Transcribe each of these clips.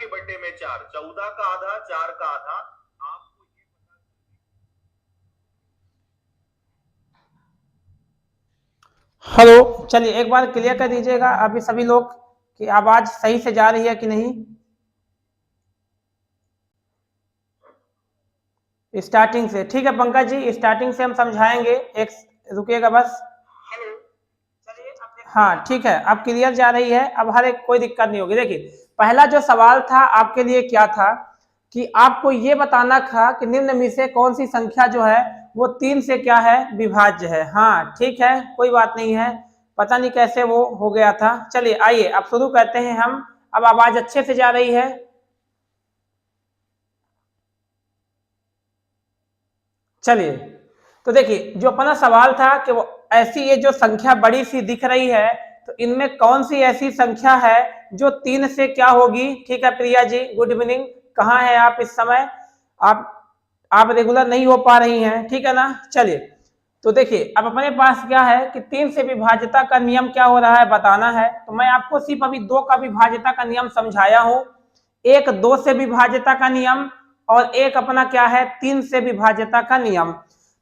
के बट्टे में 4, 14 का आधा, 4 का आधा। आपको ये हेलो, चलिए एक बार क्लियर कर दीजिएगा अभी सभी लोग कि आवाज सही से जा रही है कि नहीं। स्टार्टिंग से ठीक है पंकज जी, स्टार्टिंग से हम समझाएंगे, एक रुकिएगा बस। हेलो, चलिए अब हाँ ठीक है, अब क्लियर जा रही है, अब हर एक कोई दिक्कत नहीं होगी। देखिए पहला जो सवाल था आपके लिए क्या था कि आपको ये बताना था कि निम्न में से कौन सी संख्या जो है वो 3 से क्या है विभाज्य है। हाँ ठीक है, कोई बात नहीं है, पता नहीं कैसे वो हो गया था। चलिए आइए अब शुरू करते हैं हम। अब आवाज अच्छे से जा रही है। चलिए तो देखिए जो अपना सवाल था कि वो ऐसी ये जो संख्या बड़ी सी दिख रही है तो इनमें कौन सी ऐसी संख्या है जो 3 से क्या होगी। ठीक है प्रिया जी, गुड इवनिंग, कहाँ है आप इस समय? आप रेगुलर नहीं हो पा रही हैं, ठीक है ना। चलिए तो देखिए अब अपने पास क्या है कि 3 से विभाज्यता का नियम क्या हो रहा है बताना है। तो मैं आपको सिर्फ अभी 2 का विभाज्यता का नियम समझाया हूं, एक 2 से विभाज्यता का नियम और एक अपना क्या है 3 से विभाज्यता का नियम।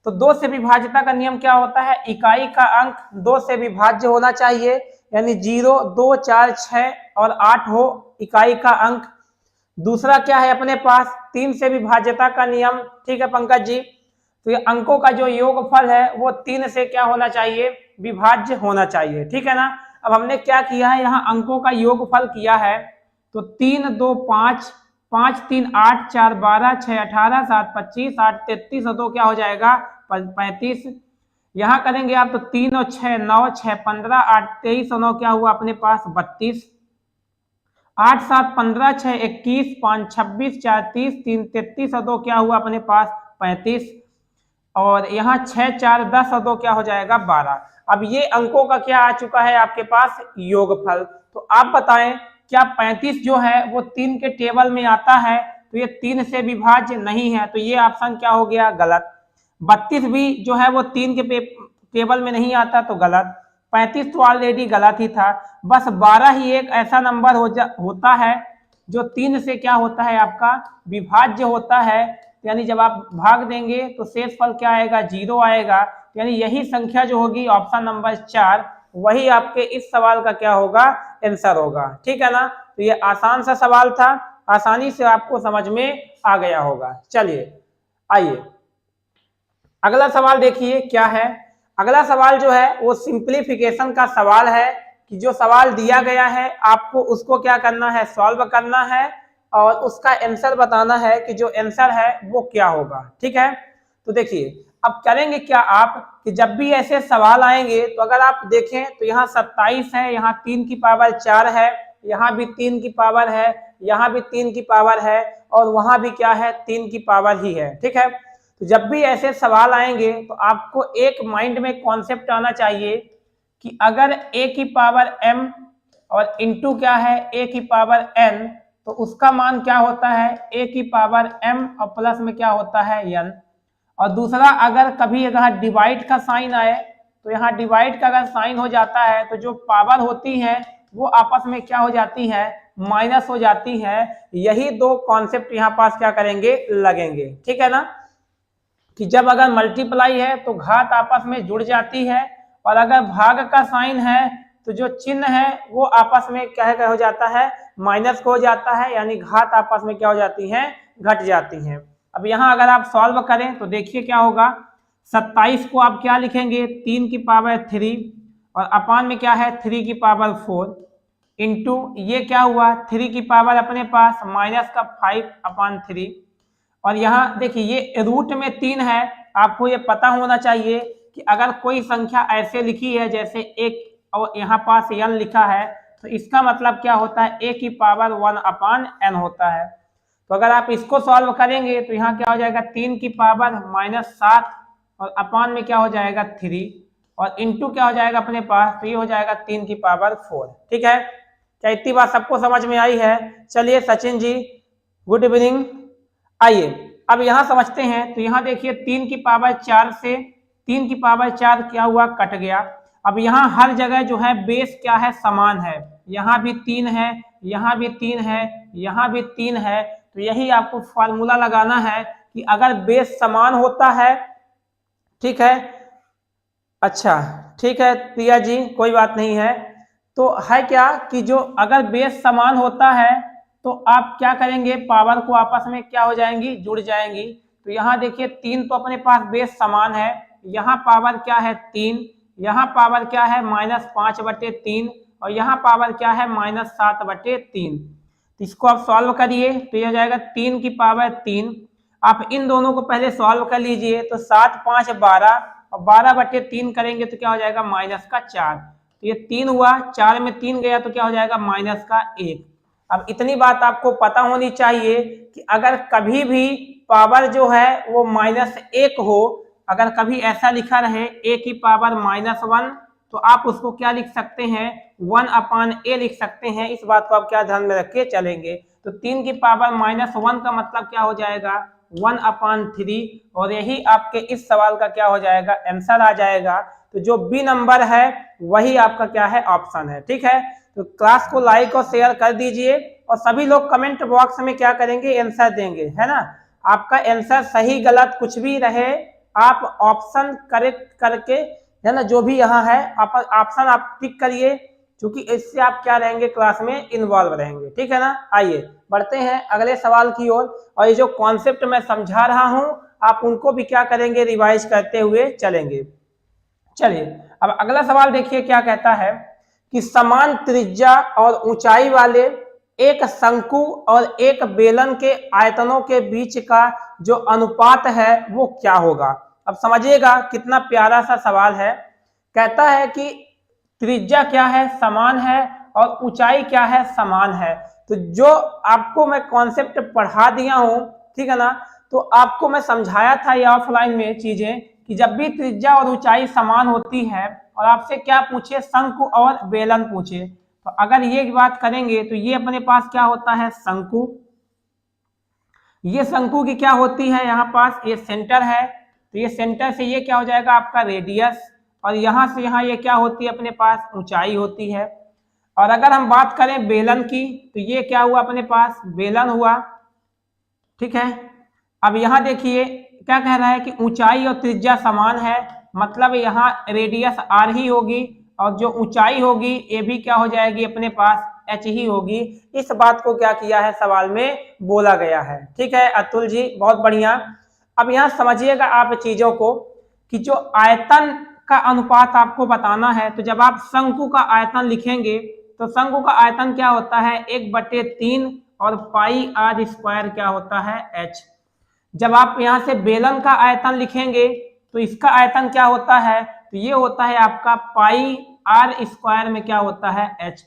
तो 2 से विभाज्यता का नियम क्या होता है, इकाई का अंक 2 से विभाज्य होना चाहिए, यानी 0, 2, 4, 6 और 8 हो इकाई का अंक। दूसरा क्या है अपने पास 3 से विभाज्यता का नियम, ठीक है पंकज जी। तो ये अंकों का जो योगफल है वो 3 से क्या होना चाहिए, विभाज्य होना चाहिए, ठीक है ना। अब हमने क्या किया है, यहाँ अंकों का योगफल किया है। तो 3, 2, 5, 5, 3, 8, 4, 12, 6, 18, 7, 25, 8, 33 और 2 क्या हो जाएगा 35। यहाँ करेंगे आप तो 3 और 6 9, 6 15, 8 23 और 9 क्या हुआ अपने पास 32, 8 7 15, 6 21, 5 26, 4 30, 3 33 और 2 क्या हुआ अपने पास 35 और यहाँ 6 4 10 और 2 क्या हो जाएगा 12। अब ये अंकों का क्या आ चुका है आपके पास योगफल। तो आप बताएं क्या 35 जो है वो 3 के टेबल में आता है, तो ये 3 से विभाज्य नहीं है, तो ये ऑप्शन क्या हो गया गलत। 32 भी जो है वो 3 के टेबल में नहीं आता तो गलत। 35 तो ऑलरेडी गलत ही था। बस 12 ही एक ऐसा नंबर होता है जो 3 से क्या होता है आपका विभाज्य होता है, यानी जब आप भाग देंगे तो शेषफल क्या आएगा 0 आएगा। यानी यही संख्या जो होगी ऑप्शन नंबर 4 वही आपके इस सवाल का क्या होगा आंसर होगा, ठीक है ना। तो ये आसान सा सवाल था, आसानी से आपको समझ में आ गया होगा। चलिए आइए अगला सवाल देखिए क्या है। अगला सवाल जो है वो सिंप्लीफिकेशन का सवाल है कि जो सवाल दिया गया है आपको उसको क्या करना है, सॉल्व करना है और उसका आंसर बताना है कि जो आंसर है वो क्या होगा, ठीक है। तो देखिए अब करेंगे क्या आप कि जब भी ऐसे सवाल आएंगे तो अगर आप देखें तो यहाँ 27 है, यहाँ 3 की पावर 4 है, यहाँ भी 3 की पावर है, यहाँ भी 3 की पावर है और वहां भी क्या है 3 की पावर ही है, ठीक है। तो जब भी ऐसे सवाल आएंगे तो आपको एक माइंड में कॉन्सेप्ट आना चाहिए कि अगर a की पावर m और इंटू क्या है a की पावर n, तो उसका मान क्या होता है a की पावर m और प्लस में क्या होता है n। और दूसरा अगर कभी अगर डिवाइड का साइन आए तो यहाँ डिवाइड का अगर साइन हो जाता है तो जो पावर होती है वो आपस में क्या हो जाती है माइनस हो जाती है। यही दो कॉन्सेप्ट यहाँ पास क्या करेंगे लगेंगे, ठीक है ना। कि जब अगर मल्टीप्लाई है तो घात आपस में जुड़ जाती है और अगर भाग का साइन है तो जो चिन्ह है वो आपस में क्या हो जाता है माइनस हो जाता है, यानी घात आपस में क्या हो जाती है घट जाती है। अब यहाँ अगर आप सॉल्व करें तो देखिए क्या होगा, 27 को आप क्या लिखेंगे 3 की पावर 3 और अपान में क्या है 3 की पावर 4 इंटू ये क्या हुआ 3 की पावर अपने पास माइनस का 5 अपान 3 और यहाँ देखिए ये रूट में 3 है। आपको ये पता होना चाहिए कि अगर कोई संख्या ऐसे लिखी है जैसे एक और यहाँ पास n लिखा है तो इसका मतलब क्या होता है a की पावर 1 अपान n होता है। तो अगर आप इसको सॉल्व करेंगे तो यहाँ क्या हो जाएगा 3 की पावर -7 और अपान में क्या हो जाएगा 3 और इंटू क्या हो जाएगा अपने पास, तो ये हो जाएगा 3 की पावर 4, ठीक है। क्या इतनी बात सबको समझ में आई है? चलिए सचिन जी गुड इवनिंग। आइए अब यहाँ समझते हैं। तो यहाँ देखिए 3 की पावर 4 से 3 की पावर 4 क्या हुआ कट गया। अब यहाँ हर जगह जो है बेस क्या है, समान है, यहाँ भी 3 है, यहाँ भी 3 है, यहाँ भी 3 है। तो यही आपको फॉर्मूला लगाना है कि अगर बेस समान होता है, ठीक है, अच्छा ठीक है प्रिया जी, कोई बात नहीं है। तो है क्या कि जो अगर बेस समान होता है तो आप क्या करेंगे, पावर को आपस में क्या हो जाएंगी, जुड़ जाएंगी। तो यहाँ देखिए 3 तो अपने पास बेस समान है, यहाँ पावर क्या है 3, यहाँ पावर क्या है -5/3 और यहाँ पावर क्या है -7/3। तो इसको आप सॉल्व करिए तो ये हो जाएगा 3 की पावर 3। आप इन दोनों को पहले सॉल्व कर लीजिए तो 7 5 12 और 12/3 करेंगे तो क्या हो जाएगा -4। तो ये 3 हुआ, 4 में 3 गया तो क्या हो जाएगा -1। अब इतनी बात आपको पता होनी चाहिए कि अगर कभी भी पावर जो है वो -1 हो, अगर कभी ऐसा लिखा रहे a की पावर -1 तो आप उसको क्या लिख सकते हैं, 1/a लिख सकते हैं। इस बात को आप क्या ध्यान में रख के चलेंगे। तो 3 की पावर -1 का मतलब क्या हो जाएगा 1/3 और यही आपके इस सवाल का क्या हो जाएगा, आंसर आ जाएगा। तो जो बी नंबर है वही आपका क्या है, ऑप्शन है। ठीक है, तो क्लास को लाइक और शेयर कर दीजिए और सभी लोग कमेंट बॉक्स में क्या करेंगे, आंसर देंगे, है ना। आपका आंसर सही गलत कुछ भी रहे, आप ऑप्शन करेक्ट करके, है ना, जो भी यहाँ है आप ऑप्शन आप टिक करिए, क्योंकि इससे आप क्या रहेंगे, क्लास में इन्वॉल्व रहेंगे। ठीक है ना। आइए बढ़ते हैं अगले सवाल की ओर और ये जो कॉन्सेप्ट मैं समझा रहा हूं आप उनको भी क्या करेंगे, रिवाइज करते हुए चलेंगे। चलिए अब अगला सवाल देखिए क्या कहता है कि समान त्रिज्या और ऊंचाई वाले एक शंकु और एक बेलन के आयतनों के बीच का जो अनुपात है वो क्या होगा। अब समझिएगा कितना प्यारा सा सवाल है। कहता है कि त्रिज्या क्या है, समान है, और ऊंचाई क्या है, समान है। तो जो आपको मैं कॉन्सेप्ट पढ़ा दिया हूं, ठीक है ना, तो आपको मैं समझाया था ये ऑफलाइन में चीजें कि जब भी त्रिज्या और ऊंचाई समान होती है और आपसे क्या पूछे, शंकु और बेलन पूछे, तो अगर ये बात करेंगे तो ये अपने पास क्या होता है, शंकु। ये शंकु की क्या होती है, यहाँ पास ये सेंटर है, तो ये सेंटर से ये क्या हो जाएगा आपका रेडियस, और यहाँ से यहाँ ये क्या होती है अपने पास, ऊंचाई होती है। और अगर हम बात करें बेलन की तो ये क्या हुआ अपने पास, बेलन हुआ। ठीक है, अब यहाँ देखिए क्या कह रहा है कि ऊंचाई और त्रिज्या समान है, मतलब यहाँ रेडियस r ही होगी और जो ऊंचाई होगी ये भी क्या हो जाएगी अपने पास h ही होगी। इस बात को क्या किया है, सवाल में बोला गया है। ठीक है अतुल जी, बहुत बढ़िया। अब यहाँ समझिएगा आप चीजों को कि जो आयतन का अनुपात आपको बताना है, तो जब आप शंकु का आयतन लिखेंगे तो शंकु का आयतन क्या होता है, 1/3 और πr² क्या होता है, h। जब आप यहाँ से बेलन का आयतन लिखेंगे तो इसका आयतन क्या होता है, तो ये होता है आपका πr² में क्या होता है, h।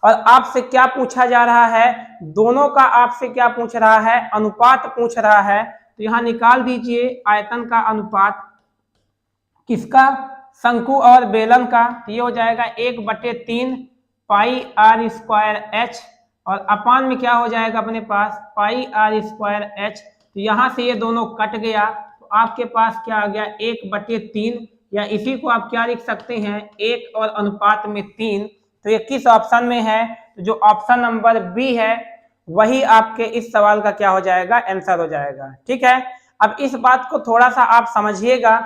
और आपसे क्या पूछा जा रहा है, दोनों का आपसे क्या पूछ रहा है, अनुपात पूछ रहा है। तो यहाँ निकाल दीजिए आयतन का अनुपात, किसका, शंकु और बेलन का। तो ये हो जाएगा 1/3 πr²h और अपान में क्या हो जाएगा अपने पास πr²h। तो यहाँ से ये दोनों कट गया तो आपके पास क्या आ गया, 1/3, या इसी को आप क्या लिख सकते हैं, 1 और अनुपात में 3। तो ये किस ऑप्शन में है, तो जो ऑप्शन नंबर बी है वही आपके इस सवाल का क्या हो जाएगा, आंसर हो जाएगा। ठीक है, अब इस बात को थोड़ा सा आप समझिएगा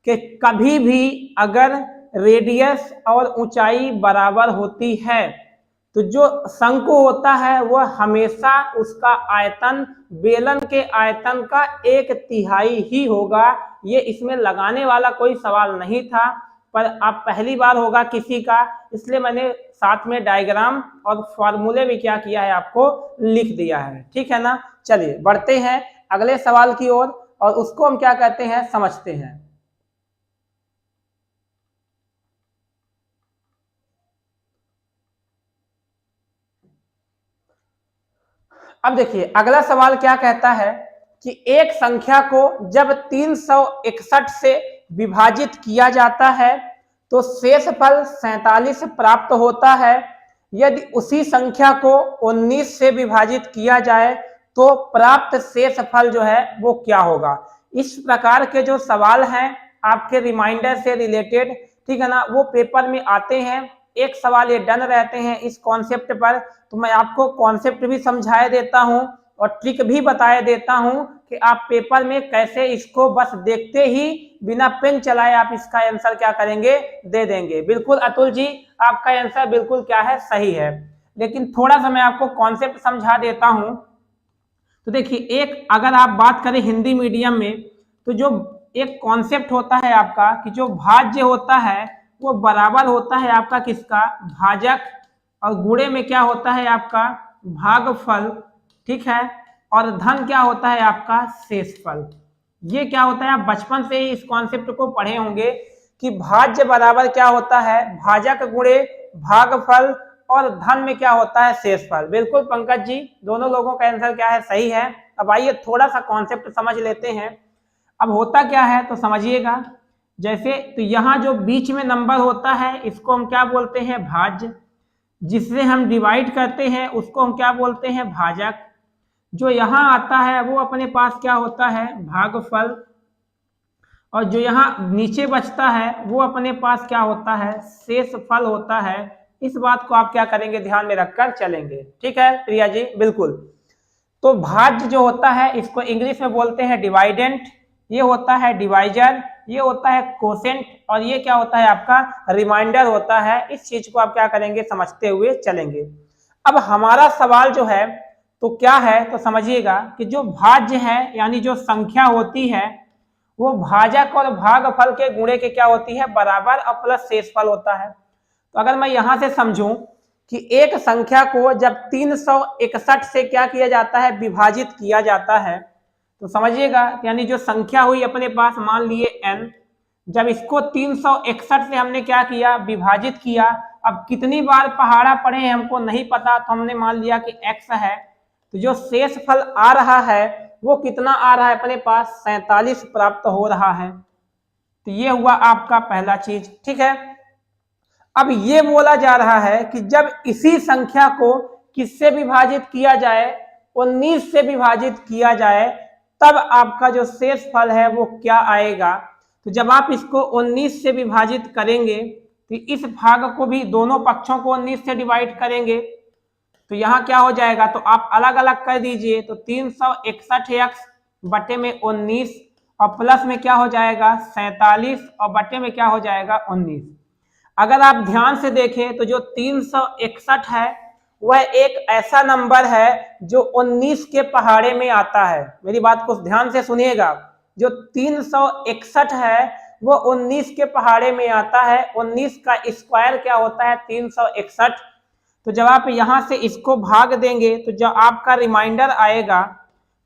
कि कभी भी अगर रेडियस और ऊंचाई बराबर होती है तो जो शंकु होता है वह हमेशा उसका आयतन बेलन के आयतन का 1/3 ही होगा। ये इसमें लगाने वाला कोई सवाल नहीं था, पर आप पहली बार होगा किसी का, इसलिए मैंने साथ में डायग्राम और फॉर्मूले भी क्या किया है, आपको लिख दिया है। ठीक है ना। चलिए बढ़ते हैं अगले सवाल की ओर और उसको हम क्या कहते हैं, समझते हैं। अब देखिए अगला सवाल क्या कहता है कि एक संख्या को जब 361 से विभाजित किया जाता है तो शेषफल 47 प्राप्त होता है। यदि उसी संख्या को 19 से विभाजित किया जाए तो प्राप्त शेषफल जो है वो क्या होगा। इस प्रकार के जो सवाल हैं आपके रिमाइंडर से रिलेटेड, ठीक है ना, वो पेपर में आते हैं। एक सवाल ये डन रहते हैं इस कॉन्सेप्ट पर, तो मैं आपको कॉन्सेप्ट भी समझाए देता हूं और ट्रिक भी बताए देता हूं कि आप पेपर में कैसे इसको बस देखते ही बिना पेन चलाए आप इसका आंसर क्या करेंगे, दे देंगे। बिल्कुल अतुल जी, आपका आंसर बिल्कुल क्या है, सही है। लेकिन थोड़ा सा मैं आपको कॉन्सेप्ट समझा देता हूं। तो देखिए, एक अगर आप बात करें हिंदी मीडियम में, तो जो एक कॉन्सेप्ट होता है आपका कि जो भाज्य होता है वो बराबर होता है आपका किसका, भाजक, और गुणे में क्या होता है आपका भागफल, ठीक है, और धन क्या होता है आपका शेषफल। ये क्या होता है, आप बचपन से ही इस कॉन्सेप्ट को पढ़े होंगे कि भाज्य बराबर क्या होता है, भाजक गुणे भागफल, और धन में क्या होता है, शेषफल। बिल्कुल पंकज जी, दोनों लोगों का आंसर क्या है, सही है। अब आइए थोड़ा सा कॉन्सेप्ट समझ लेते हैं। अब होता क्या है तो समझिएगा, जैसे तो यहाँ जो बीच में नंबर होता है इसको हम क्या बोलते हैं, भाज्य। जिससे हम डिवाइड करते हैं उसको हम क्या बोलते हैं, भाजक। जो यहाँ आता है वो अपने पास क्या होता है, भागफल। और जो यहाँ नीचे बचता है वो अपने पास क्या होता है, शेषफल होता है। इस बात को आप क्या करेंगे, ध्यान में रखकर चलेंगे। ठीक है प्रिया जी, बिल्कुल। तो भाज्य जो होता है इसको इंग्लिश में बोलते हैं डिवाइडेंट, ये होता है डिवाइजर, ये होता है कोसेंट, और ये क्या होता है आपका रिमाइंडर होता है। इस चीज को आप क्या करेंगे, समझते हुए चलेंगे। अब हमारा सवाल जो है तो क्या है, तो समझिएगा कि जो भाज्य है यानी जो संख्या होती है वो भाजक और भागफल के गुणे के क्या होती है, बराबर, और प्लस शेषफल होता है। तो अगर मैं यहां से समझूं कि एक संख्या को जब 361 से क्या किया जाता है, विभाजित किया जाता है, तो समझिएगा यानी जो संख्या हुई अपने पास, मान लिए n, जब इसको 361 से हमने क्या किया, विभाजित किया। अब कितनी बार पहाड़ा पढ़े हैं हमको नहीं पता, तो हमने मान लिया कि x है। तो जो शेषफल आ रहा है वो कितना आ रहा है अपने पास, 47 प्राप्त हो रहा है। तो ये हुआ आपका पहला चीज। ठीक है, अब ये बोला जा रहा है कि जब इसी संख्या को किससे विभाजित किया जाए, 19 से विभाजित किया जाए, तब आपका जो शेषफल है वो क्या आएगा। तो जब आप इसको 19 से विभाजित करेंगे तो इस भाग को भी दोनों पक्षों को 19 से डिवाइड करेंगे, तो यहाँ क्या हो जाएगा, तो आप अलग अलग कर दीजिए। तो 361x बटे में 19, और प्लस में क्या हो जाएगा 47, और बटे में क्या हो जाएगा 19। अगर आप ध्यान से देखें तो जो 361 है वह एक ऐसा नंबर है जो 19 के पहाड़े में आता है। मेरी बात को ध्यान से सुनिएगा, जो 361 है वो 19 के पहाड़े में आता है। 19 का स्क्वायर क्या होता है, 361। तो जब आप यहां से इसको भाग देंगे तो जब आपका रिमाइंडर आएगा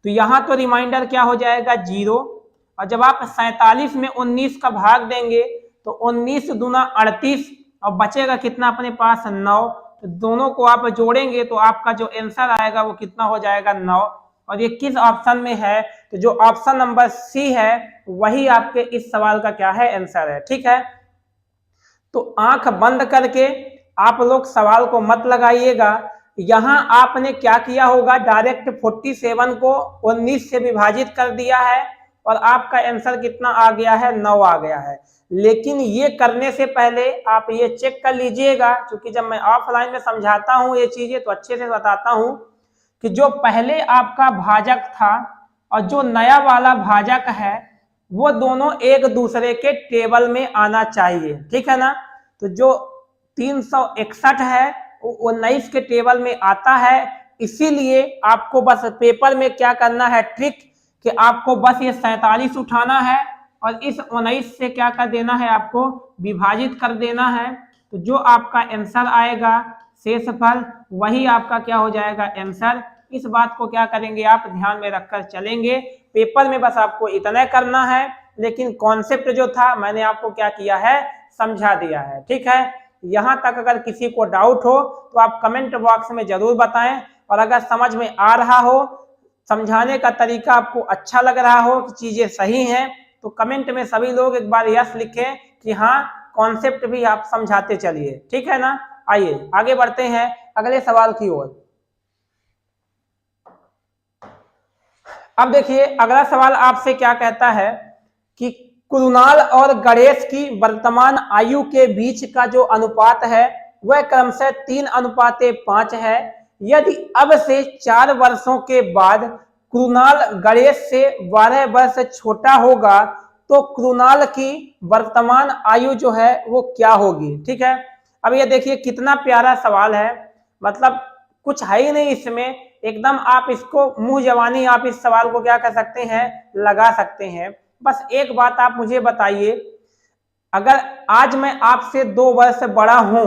तो यहां तो रिमाइंडर क्या हो जाएगा 0, और जब आप 47 में 19 का भाग देंगे तो 19 दूना 38, और बचेगा कितना अपने पास 9। तो दोनों को आप जोड़ेंगे तो आपका जो आंसर आएगा वो कितना हो जाएगा 9। और ये किस ऑप्शन में है, तो जो ऑप्शन नंबर सी है वही आपके इस सवाल का क्या है, आंसर है। ठीक है, तो आंख बंद करके आप लोग सवाल को मत लगाइएगा। यहां आपने क्या किया होगा, डायरेक्ट 47 को 19 से विभाजित कर दिया है और आपका आंसर कितना आ गया है, 9 आ गया है। लेकिन ये करने से पहले आप ये चेक कर लीजिएगा, क्योंकि जब मैं ऑफलाइन में समझाता हूं ये चीजें तो अच्छे से बताता हूं कि जो पहले आपका भाजक था और जो नया वाला भाजक है वो दोनों एक दूसरे के टेबल में आना चाहिए। ठीक है ना, तो जो 361 है वो 19 के टेबल में आता है। इसीलिए आपको बस पेपर में क्या करना है, ट्रिक, कि आपको बस ये 47 उठाना है और इस 19 से क्या कर देना है, आपको विभाजित कर देना है। तो जो आपका आंसर आएगा शेषफल, वही आपका क्या हो जाएगा, आंसर। इस बात को क्या करेंगे, आप ध्यान में रखकर चलेंगे। पेपर में बस आपको इतना करना है, लेकिन कॉन्सेप्ट जो था मैंने आपको क्या किया है, समझा दिया है। ठीक है, यहां तक अगर किसी को डाउट हो तो आप कमेंट बॉक्स में जरूर बताएं, और अगर समझ में आ रहा हो, समझाने का तरीका आपको अच्छा लग रहा हो कि चीजें सही हैं, तो कमेंट में सभी लोग एक बार यस लिखें कि हाँ कॉन्सेप्ट भी आप समझाते चलिए। ठीक है ना, आइए आगे बढ़ते हैं अगले सवाल की ओर। अब देखिए अगला सवाल आपसे क्या कहता है कि कृणाल और गणेश की वर्तमान आयु के बीच का जो अनुपात है वह क्रमशः 3:5 है। यदि अब से 4 वर्षों के बाद कृणाल गणेश से 12 वर्ष छोटा होगा तो कृणाल की वर्तमान आयु जो है वो क्या होगी। ठीक है, अब ये देखिए कितना प्यारा सवाल है, मतलब कुछ है ही नहीं इसमें, एकदम आप इसको मुंह जवानी आप इस सवाल को क्या कर सकते हैं, लगा सकते हैं। बस एक बात आप मुझे बताइए, अगर आज मैं आपसे 2 वर्ष बड़ा हूं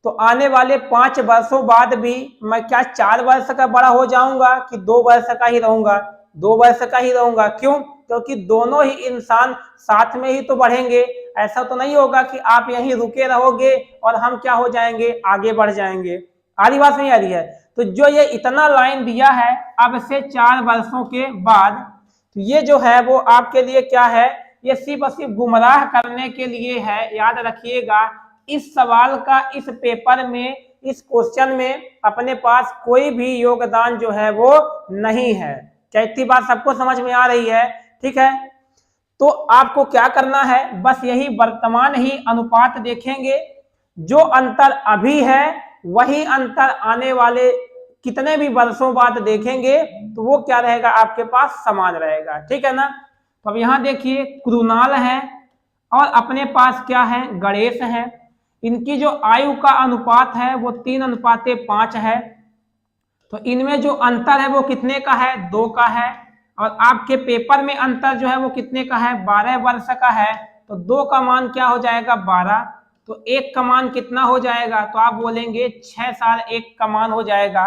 तो आने वाले 5 वर्षों बाद भी मैं क्या 4 वर्ष का बड़ा हो जाऊंगा कि 2 वर्ष का ही रहूंगा? 2 वर्ष का ही रहूंगा। क्यों? क्योंकि दोनों ही इंसान साथ में ही तो बढ़ेंगे। ऐसा तो नहीं होगा कि आप यहीं रुके रहोगे और हम क्या हो जाएंगे, आगे बढ़ जाएंगे। आ रही बात नहीं आ रही है? तो जो ये इतना लाइन दिया है अब से 4 वर्षों के बाद, तो ये जो है वो आपके लिए क्या है, ये सिर्फ और सिर्फ गुमराह करने के लिए है। याद रखिएगा, इस सवाल का इस पेपर में, इस क्वेश्चन में अपने पास कोई भी योगदान जो है वो नहीं है। क्या इतनी बात सबको समझ में आ रही है? ठीक है, तो आपको क्या करना है, बस यही वर्तमान ही अनुपात देखेंगे। जो अंतर अभी है वही अंतर आने वाले कितने भी वर्षों बाद देखेंगे तो वो क्या रहेगा, आपके पास समान रहेगा। ठीक है ना? तो अब यहाँ देखिए कृणाल है और अपने पास क्या है, गणेश है। इनकी जो आयु का अनुपात है वो 3:5 है। तो इनमें जो अंतर है वो कितने का है, 2 का है। और आपके पेपर में अंतर जो है वो कितने का है, 12 वर्ष का है। तो 2 का मान क्या हो जाएगा, 12। तो 1 का मान कितना हो जाएगा, तो आप बोलेंगे 6 साल 1 का मान हो जाएगा।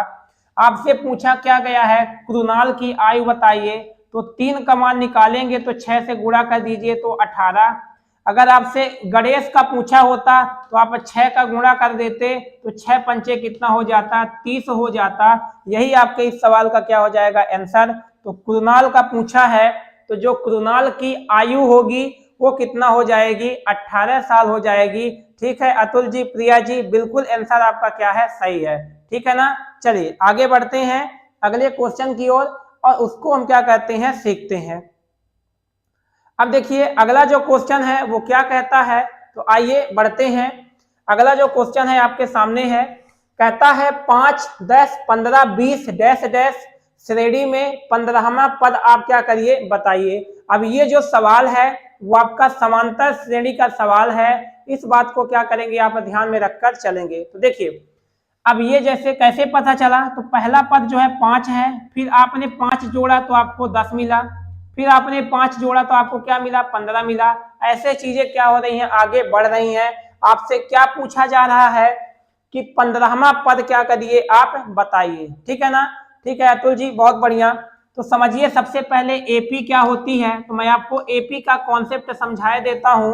आपसे पूछा क्या गया है, कृणाल की आयु बताइए, तो 3 का मान निकालेंगे तो 6 से गुणा कर दीजिए तो 18। अगर आपसे गणेश का पूछा होता तो आप 6 का गुणा कर देते तो 6 पंचे कितना हो जाता, 30 हो जाता। यही आपके इस सवाल का क्या हो जाएगा, आंसर। तो कृणाल का पूछा है तो जो कृणाल की आयु होगी वो कितना हो जाएगी, 18 साल हो जाएगी। ठीक है अतुल जी, प्रिया जी, बिल्कुल आंसर आपका क्या है, सही है। ठीक है ना? चलिए आगे बढ़ते हैं अगले क्वेश्चन की ओर और उसको हम क्या कहते हैं, सीखते हैं। अब देखिए अगला जो क्वेश्चन है वो क्या कहता है, तो आइए बढ़ते हैं। अगला जो क्वेश्चन है आपके सामने है, कहता है 5, 10, 15, 20 डैश डैश श्रेणी में 15वां पद आप क्या करिए, बताइए। अब ये जो सवाल है वो आपका समांतर श्रेणी का सवाल है। इस बात को क्या करेंगे, आप ध्यान में रखकर चलेंगे। तो देखिए अब ये जैसे कैसे पता चला, तो पहला पद जो है 5 है, फिर आपने 5 जोड़ा तो आपको 10 मिला, फिर आपने 5 जोड़ा तो आपको क्या मिला, 15 मिला। ऐसे चीजें क्या हो रही हैं, आगे बढ़ रही हैं। आपसे क्या पूछा जा रहा है कि 15वां पद क्या करिए, आप बताइए। ठीक है ना? ठीक है अतुल जी, बहुत बढ़िया। तो समझिए सबसे पहले एपी क्या होती है, तो मैं आपको एपी का कॉन्सेप्ट समझाए देता हूं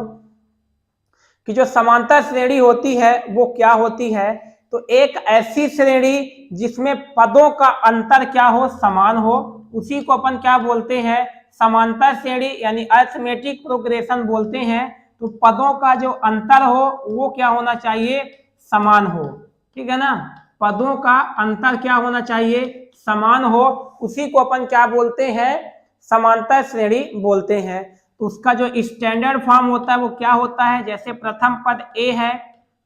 कि जो समांतर श्रेणी होती है वो क्या होती है। तो एक ऐसी श्रेणी जिसमें पदों का अंतर क्या हो, समान हो, उसी को अपन क्या बोलते हैं, समांतर श्रेणी यानी अरिथमेटिक प्रोग्रेशन बोलते हैं। तो पदों का जो अंतर हो वो क्या होना चाहिए, समान हो। ठीक है ना? पदों का अंतर क्या होना चाहिए, समान हो, उसी को अपन क्या बोलते हैं, समांतर श्रेणी बोलते हैं। तो उसका जो स्टैंडर्ड फॉर्म होता है वो क्या होता है, जैसे प्रथम पद ए है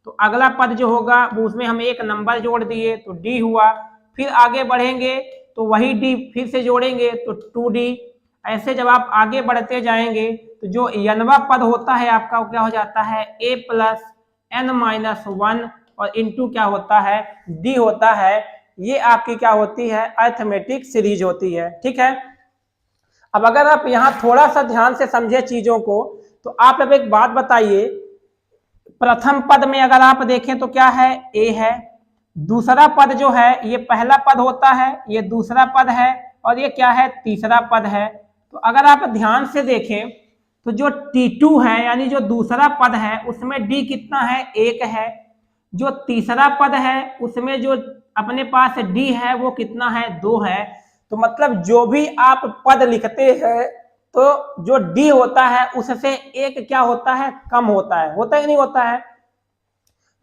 तो अगला पद जो होगा वो उसमें हम 1 नंबर जोड़ दिए तो डी हुआ, फिर आगे बढ़ेंगे तो वही डी फिर से जोड़ेंगे तो 2D। ऐसे जब आप आगे बढ़ते जाएंगे तो जो n वां पद होता है आपका वो क्या हो जाता है, a + n-1 और इंटू क्या होता है, d होता है। ये आपकी क्या होती है, अरिथमेटिक सीरीज होती है। ठीक है, अब अगर आप यहाँ थोड़ा सा ध्यान से समझे चीजों को, तो आप अब एक बात बताइए, प्रथम पद में अगर आप देखें तो क्या है, ए है। दूसरा पद जो है ये पहला पद होता है, ये दूसरा पद है, और ये क्या है, तीसरा पद है। तो अगर आप ध्यान से देखें तो जो T2 है यानी जो दूसरा पद है उसमें D कितना है, 1 है। जो तीसरा पद है उसमें जो अपने पास D है वो कितना है, 2 है। तो मतलब जो भी आप पद लिखते हैं तो जो D होता है उससे 1 क्या होता है, कम होता है, होता ही नहीं होता है।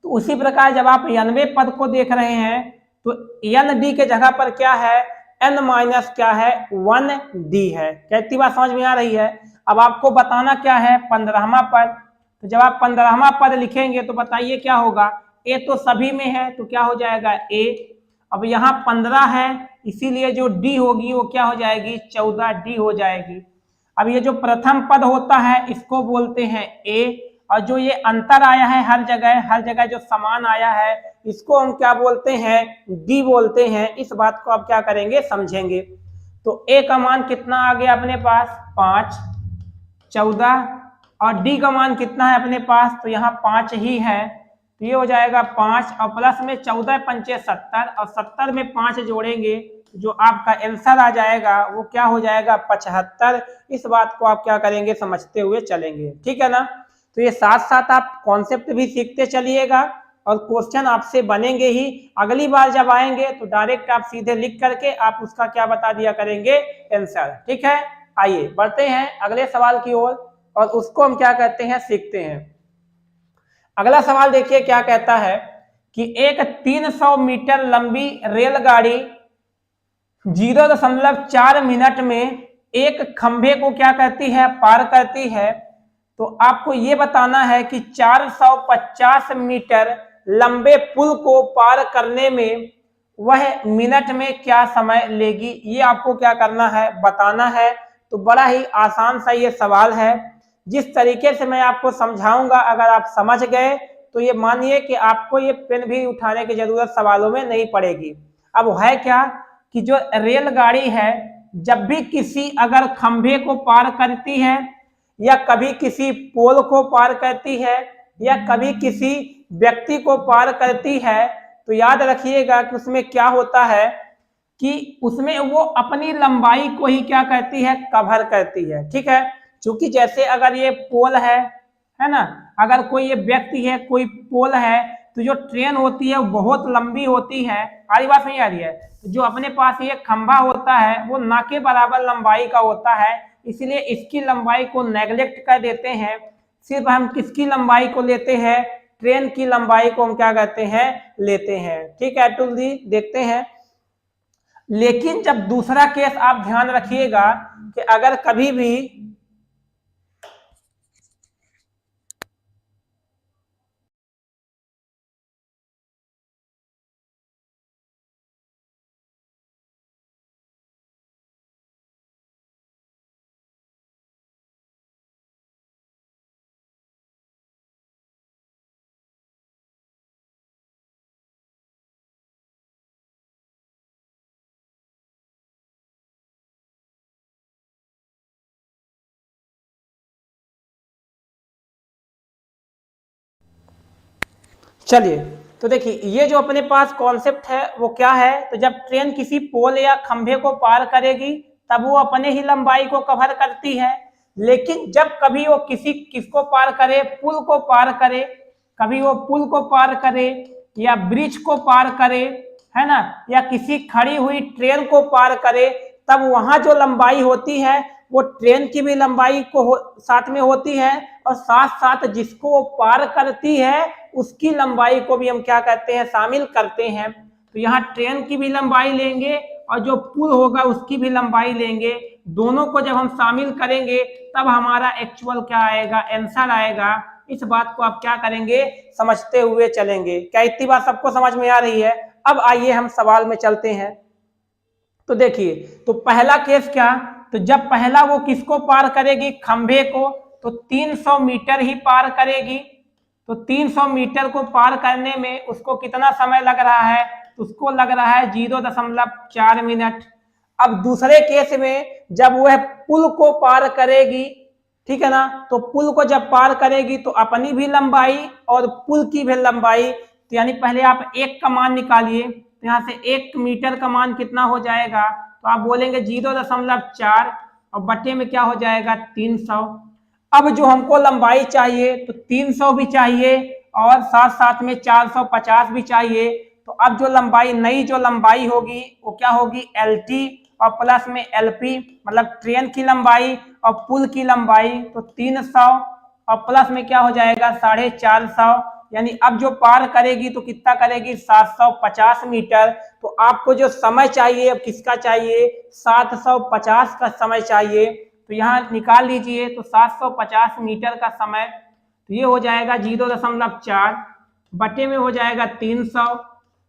तो उसी प्रकार जब आप 90 पद को देख रहे हैं तो ND के जगह पर क्या है, n- क्या है, 1D है। क्या इतनी बात समझ में आ रही है? अब आपको बताना क्या है 15वां पद। तो जब आप 15वां पद लिखेंगे तो बताइए क्या होगा, ए तो सभी में है तो क्या हो जाएगा ए। अब यहाँ 15 है इसीलिए जो डी होगी वो क्या हो जाएगी 14D हो जाएगी। अब ये जो प्रथम पद होता है इसको बोलते हैं ए, और जो ये अंतर आया है हर जगह जो समान आया है इसको हम क्या बोलते हैं डी बोलते हैं। इस बात को आप क्या करेंगे समझेंगे। तो ए का मान कितना आ गया अपने पास 5, 14, और डी का मान कितना है अपने पास, तो यहाँ 5 ही है, तो ये हो जाएगा 5 और प्लस में 14 पंचे 70 और 70 में 5 जोड़ेंगे जो आपका आंसर आ जाएगा वो क्या हो जाएगा 75। इस बात को आप क्या करेंगे समझते हुए चलेंगे, ठीक है ना। तो ये साथ साथ आप कॉन्सेप्ट भी सीखते चलिएगा और क्वेश्चन आपसे बनेंगे ही। अगली बार जब आएंगे तो डायरेक्ट आप सीधे लिख करके आप उसका क्या बता दिया करेंगे आंसर, ठीक है। आइए बढ़ते हैं अगले सवाल की ओर और उसको हम क्या कहते हैं सीखते हैं। अगला सवाल देखिए क्या कहता है कि एक 300 मीटर लंबी रेलगाड़ी 0.4 मिनट में एक खंभे को क्या करती है पार करती है। तो आपको ये बताना है कि 450 मीटर लंबे पुल को पार करने में वह मिनट में क्या समय लेगी, ये आपको क्या करना है बताना है। तो बड़ा ही आसान सा ये सवाल है, जिस तरीके से मैं आपको समझाऊंगा अगर आप समझ गए तो ये मानिए कि आपको ये पेन भी उठाने की जरूरत सवालों में नहीं पड़ेगी। अब है क्या कि जो रेलगाड़ी है जब भी किसी अगर खंभे को पार करती है या कभी किसी पोल को पार करती है या कभी किसी व्यक्ति को पार करती है, तो याद रखिएगा कि उसमें क्या होता है कि उसमें वो अपनी लंबाई को ही क्या करती है कवर करती है, ठीक है। क्योंकि जैसे अगर ये पोल है ना, अगर कोई ये व्यक्ति है कोई पोल है तो जो ट्रेन होती है वो बहुत लंबी होती है। आ रही बात नहीं आ रही है? जो अपने पास ये खंभा होता है वो ना के बराबर लंबाई का होता है, इसलिए इसकी लंबाई को नेग्लेक्ट कर देते हैं। सिर्फ हम किसकी लंबाई को लेते हैं ट्रेन की लंबाई को हम क्या कहते हैं लेते हैं, ठीक है। अतुल जी देखते हैं। लेकिन जब दूसरा केस आप ध्यान रखिएगा कि अगर कभी भी चलिए तो देखिए ये जो अपने पास कॉन्सेप्ट है वो क्या है, तो जब ट्रेन किसी पोल या खंभे को पार करेगी तब वो अपने ही लंबाई को कवर करती है। लेकिन जब कभी वो किसको पार करे पुल को पार करे, कभी वो पुल को पार करे या ब्रिज को पार करे है ना, या किसी खड़ी हुई ट्रेन को पार करे, तब वहां जो लंबाई होती है वो ट्रेन की भी लंबाई को साथ में होती है और साथ साथ जिसको वो पार करती है उसकी लंबाई को भी हम क्या कहते हैं शामिल करते हैं। तो यहाँ ट्रेन की भी लंबाई लेंगे और जो पुल होगा उसकी भी लंबाई लेंगे, दोनों को जब हम शामिल करेंगे तब हमारा एक्चुअल क्या आएगा आंसर आएगा। इस बात को आप क्या करेंगे समझते हुए चलेंगे। क्या इतनी बात सबको समझ में आ रही है? अब आइए हम सवाल में चलते हैं। तो देखिए तो पहला केस क्या, तो जब पहला वो किसको पार करेगी खंभे को, तो 300 मीटर ही पार करेगी। तो 300 मीटर को पार करने में उसको कितना समय लग रहा है, उसको लग रहा है 0.4 मिनट। अब दूसरे केस में जब वह पुल को पार करेगी, ठीक है ना, तो पुल को जब पार करेगी तो अपनी भी लंबाई और पुल की भी लंबाई, तो यानी पहले आप एक का मान निकालिए, तो यहाँ से 1 मीटर का मान कितना हो जाएगा, तो आप बोलेंगे 0.4 और बटे में क्या हो जाएगा 300। अब जो हमको लंबाई चाहिए तो 300 भी चाहिए और साथ साथ में 450 भी चाहिए। तो अब जो लंबाई नई जो लंबाई होगी वो क्या होगी LT और प्लस में LP, मतलब ट्रेन की लंबाई और पुल की लंबाई। तो 300 और प्लस में क्या हो जाएगा 450, यानी अब जो पार करेगी तो कितना करेगी 750 मीटर। तो आपको जो समय चाहिए अब किसका चाहिए 750 का समय चाहिए। तो यहाँ निकाल लीजिए, तो 750 मीटर का समय, तो ये हो जाएगा 0.4 बटे में हो जाएगा 300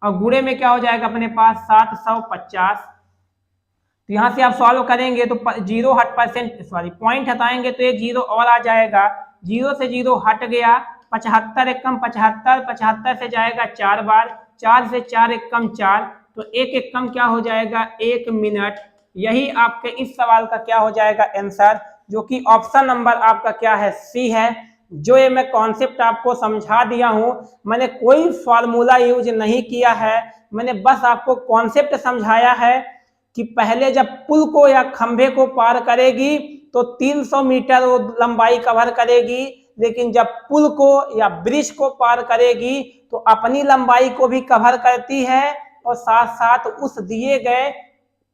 और गुणे में क्या हो जाएगा अपने पास 750। तो यहाँ से आप सॉल्व करेंगे तो जीरो हट पॉइंट हटाएंगे तो एक जीरो और आ जाएगा, जीरो से जीरो हट गया, 75 एक कम 75, 75 से जाएगा 4 बार, 4 से 4 एक कम 4, तो एक कम क्या हो जाएगा 1 मिनट। यही आपके इस सवाल का क्या हो जाएगा आंसर, जो कि ऑप्शन नंबर आपका क्या है सी है। जो ये मैं कॉन्सेप्ट आपको समझा दिया हूं, मैंने कोई फॉर्मूला यूज नहीं किया है, मैंने बस आपको कॉन्सेप्ट समझाया है कि पहले जब पुल को या खंभे को पार करेगी तो 300 मीटर वो लंबाई कवर करेगी, लेकिन जब पुल को या ब्रिज को पार करेगी तो अपनी लंबाई को भी कवर करती है और साथ साथ उस दिए गए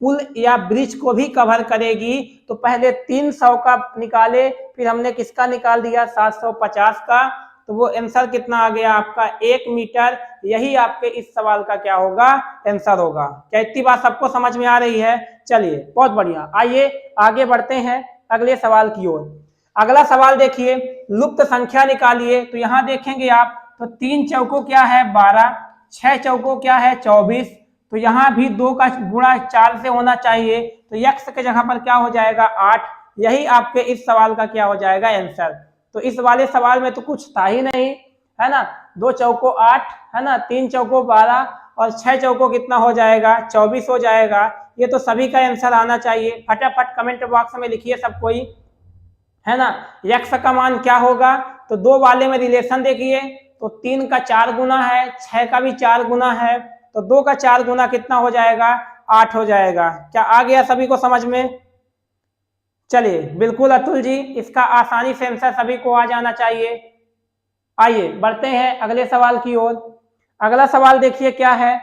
पुल या ब्रिज को भी कवर करेगी। तो पहले 300 का निकाले, फिर हमने किसका निकाल दिया 750 का, तो वो आंसर कितना आ गया आपका 1 मीटर। यही आपके इस सवाल का क्या होगा आंसर होगा। क्या इतनी बात सबको समझ में आ रही है? चलिए बहुत बढ़िया, आइए आगे बढ़ते हैं अगले सवाल की ओर। अगला सवाल देखिए, लुप्त संख्या निकालिए। तो यहाँ देखेंगे आप, तो 3 चौको क्या है 12, 6 चौको क्या है 24, तो यहाँ भी 2 का गुणा 4 से होना चाहिए, तो x के जगह पर क्या हो जाएगा 8। यही आपके इस सवाल का क्या हो जाएगा आंसर। तो इस वाले सवाल में तो कुछ था ही नहीं, है ना, 2 चौको 8, है ना, 3 चौको 12 और 6 चौको कितना हो जाएगा 24 हो जाएगा। ये तो सभी का आंसर आना चाहिए। फटाफट कमेंट बॉक्स में लिखिए सब कोई, है ना। x का मान क्या होगा, तो 2 वाले में रिलेशन देखिए, तो 3 का 4 गुना है, 6 का भी 4 गुना है, तो 2 का 4 गुना कितना हो जाएगा 8 हो जाएगा। क्या आ गया सभी को समझ में? चलिए बिल्कुल अतुल जी, इसका आसानी से आंसर सभी को आ जाना चाहिए। आइए बढ़ते हैं अगले सवाल की ओर। अगला सवाल देखिए क्या है,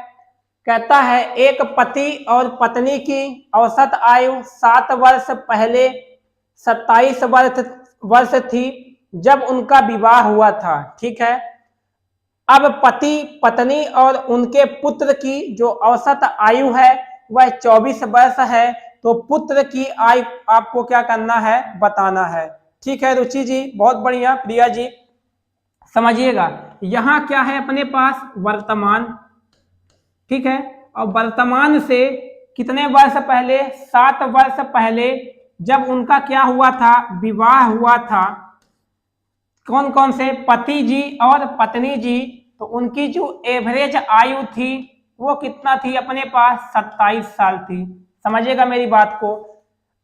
कहता है एक पति और पत्नी की औसत आयु 7 वर्ष पहले 27 वर्ष थी जब उनका विवाह हुआ था, ठीक है। अब पति पत्नी और उनके पुत्र की जो औसत आयु है वह 24 वर्ष है, तो पुत्र की आयु आपको क्या करना है बताना है, ठीक है। रुचि जी बहुत बढ़िया, प्रिया जी समझिएगा, यहाँ क्या है अपने पास वर्तमान, ठीक है, और वर्तमान से कितने वर्ष पहले 7 वर्ष पहले जब उनका क्या हुआ था विवाह हुआ था, कौन कौन से पति जी और पत्नी जी, तो उनकी जो एवरेज आयु थी वो कितना थी अपने पास 27 साल थी। समझिएगा मेरी बात को।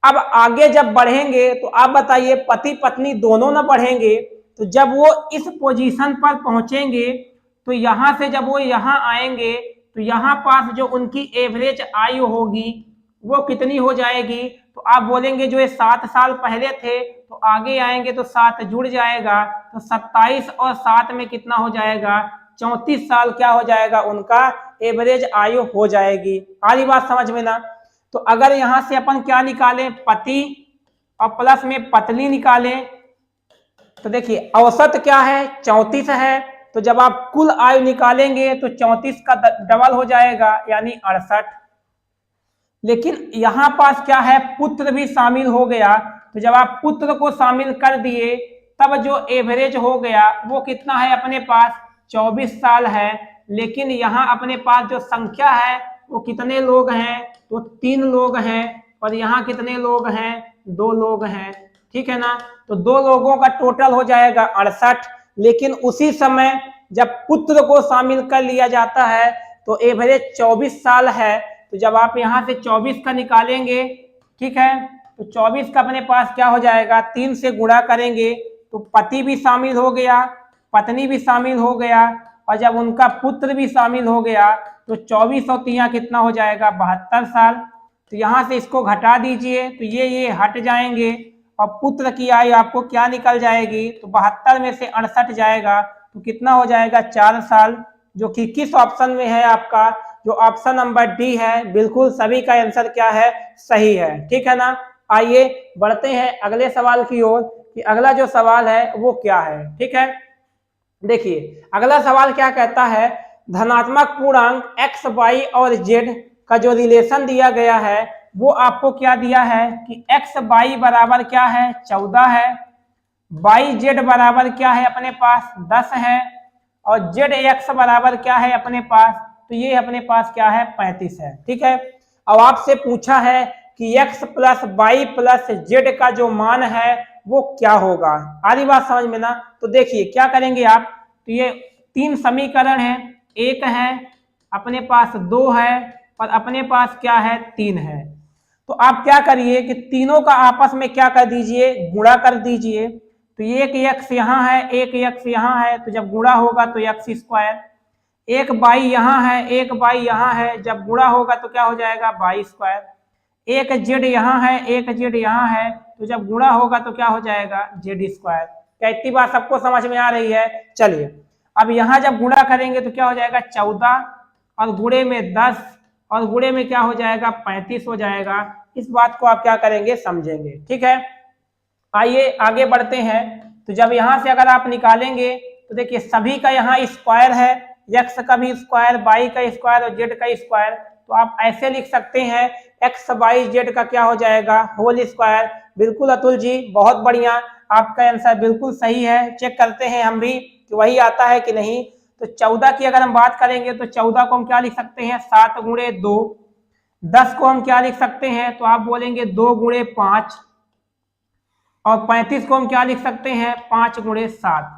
अब आगे जब बढ़ेंगे तो आप बताइए पति पत्नी दोनों ना बढ़ेंगे, तो जब वो इस पोजीशन पर पहुंचेंगे तो यहां से जब वो यहां आएंगे तो यहाँ पास जो उनकी एवरेज आयु होगी वो कितनी हो जाएगी, तो आप बोलेंगे जो ये 7 साल पहले थे तो आगे आएंगे तो 7 जुड़ जाएगा, तो 27 और 7 में कितना हो जाएगा 34 साल क्या हो जाएगा उनका एवरेज आयु हो जाएगी। आली बात समझ में ना। तो अगर यहाँ से अपन क्या निकालें पति और प्लस में पत्नी निकालें, तो देखिए औसत क्या है 34 है, तो जब आप कुल आयु निकालेंगे तो 34 का डबल हो जाएगा यानी 68। लेकिन यहाँ पास क्या है पुत्र भी शामिल हो गया, तो जब आप पुत्र को शामिल कर दिए तब जो एवरेज हो गया वो कितना है अपने पास 24 साल है। लेकिन यहाँ अपने पास जो संख्या है वो कितने लोग हैं, तो 3 लोग हैं, और यहाँ कितने लोग हैं 2 लोग हैं, ठीक है ना। तो 2 लोगों का टोटल हो जाएगा 68। लेकिन उसी समय जब पुत्र को शामिल कर लिया जाता है तो एवरेज 24 साल है, तो जब आप यहाँ से 24 का निकालेंगे, ठीक है, तो 24 का अपने पास क्या हो जाएगा 3 से गुणा करेंगे तो पति भी शामिल हो गया, पत्नी भी शामिल हो गया, और जब उनका पुत्र भी शामिल हो गया तो 24 और 3 कितना हो जाएगा 72 साल। तो यहाँ से इसको घटा दीजिए तो ये हट जाएंगे और पुत्र की आयु आपको क्या निकल जाएगी, तो 72 में से 68 जाएगा तो कितना हो जाएगा 4 साल, जो कि किस ऑप्शन में है आपका, जो ऑप्शन नंबर डी है। बिल्कुल सभी का आंसर क्या है सही है, ठीक है ना। आइए बढ़ते हैं अगले सवाल की ओर कि अगला जो सवाल है वो क्या है, ठीक है। देखिए अगला सवाल क्या कहता है, धनात्मक पूर्णांक x, y और z का जो रिलेशन दिया गया है वो आपको क्या दिया है कि एक्स वाई बराबर क्या है 14 है, वाई जेड बराबर क्या है अपने पास 10 है, और जेड एक्स बराबर क्या है अपने पास, तो ये अपने पास क्या है 35 है। ठीक है, अब आपसे पूछा है कि x plus y plus z का जो मान है वो क्या होगा। आ रही बात समझ में ना। तो देखिए क्या करेंगे आप, तो ये 3 समीकरण है, एक है अपने पास 2 है और अपने पास क्या है 3 है। तो आप क्या करिए कि तीनों का आपस में क्या कर दीजिए, गुणा कर दीजिए। तो एक एक्स यहाँ है, एक एक्स यहाँ है, तो जब गुणा होगा तो एक्स स्क्वायर, एक बाई यहाँ है, एक बाई यहाँ है, जब गुणा होगा तो क्या हो जाएगा बाई स्क्वायर, एक जेड यहाँ है, एक जेड यहाँ है, तो जब गुणा होगा तो क्या हो जाएगा जेड स्क्वायर। क्या इतनी बात सबको समझ में आ रही है? चलिए अब यहाँ जब गुणा करेंगे तो क्या हो जाएगा 14 और गुणे में 10 और गुणे में क्या हो जाएगा 35 हो जाएगा। इस बात को आप क्या करेंगे समझेंगे। ठीक है, आइए आगे बढ़ते हैं। तो जब यहाँ से अगर आप निकालेंगे तो देखिए सभी का यहाँ स्क्वायर है, एक्स का भी स्क्वायर, वाई का स्क्वायर और जेड का स्क्वायर। तो आप ऐसे लिख सकते हैं एक्स वाई जेड का क्या हो जाएगा होल स्क्वायर। बिल्कुल अतुल जी, बहुत बढ़िया, आपका आंसर बिल्कुल सही है। चेक करते हैं हम भी कि वही आता है कि नहीं। तो 14 की अगर हम बात करेंगे तो 14 को हम क्या लिख सकते हैं 7 गुणे 2, 10 को हम क्या लिख सकते हैं, तो आप बोलेंगे 2 गुणे 5, और 35 को हम क्या लिख सकते हैं 5 गुणे 7।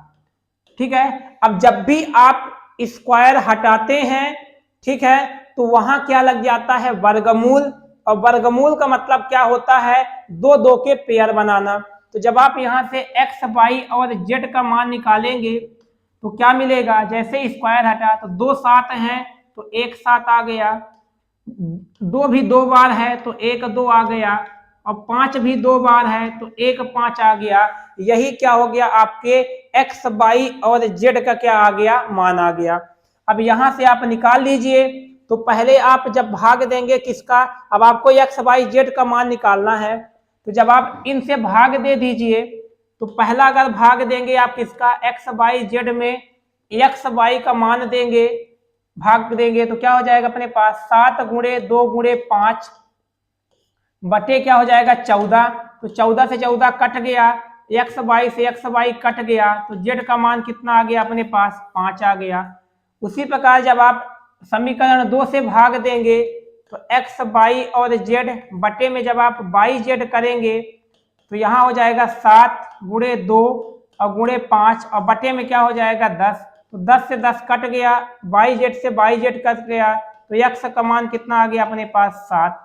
ठीक है, अब जब भी आप स्क्वायर हटाते हैं, ठीक है, तो वहां क्या लग जाता है वर्गमूल, और वर्गमूल का मतलब क्या होता है दो दो के पेयर बनाना। तो जब आप यहां से एक्स वाई और जेड का मान निकालेंगे तो क्या मिलेगा, जैसे स्क्वायर हटा तो 2 7 हैं तो 1 7 आ गया, 2 भी 2 बार है तो 1 2 आ गया, और 5 भी 2 बार है तो 1 5 आ गया। यही क्या हो गया आपके एक्स वाई और जेड का क्या आ गया मान आ गया। अब यहां से आप निकाल लीजिए। तो पहले आप जब भाग देंगे किसका, अब आपको एक्स वाई जेड का मान निकालना है, तो जब आप इनसे भाग दे दीजिए तो पहला अगर भाग देंगे आप किसका एक्स वाई जेड में, एक्स वाई का मान देंगे, भाग देंगे तो क्या हो जाएगा अपने पास 7 गुणे 2 गुणे 5 बटे क्या हो जाएगा 14। तो 14 से 14 कट गया, एक्स वाई से एक्स वाई कट गया, तो जेड का मान कितना आ गया अपने पास 5 आ गया। उसी प्रकार जब आप समीकरण 2 से भाग देंगे तो एक्स वाई और जेड बटे में जब आप वाई जेड करेंगे तो यहाँ हो जाएगा 7 गुणे 2 और गुणे 5 और बटे में क्या हो जाएगा 10। तो 10 से 10 कट गया, वाई जेड से वाई जेड कट गया, तो एक्स का मान कितना आ गया अपने पास 7।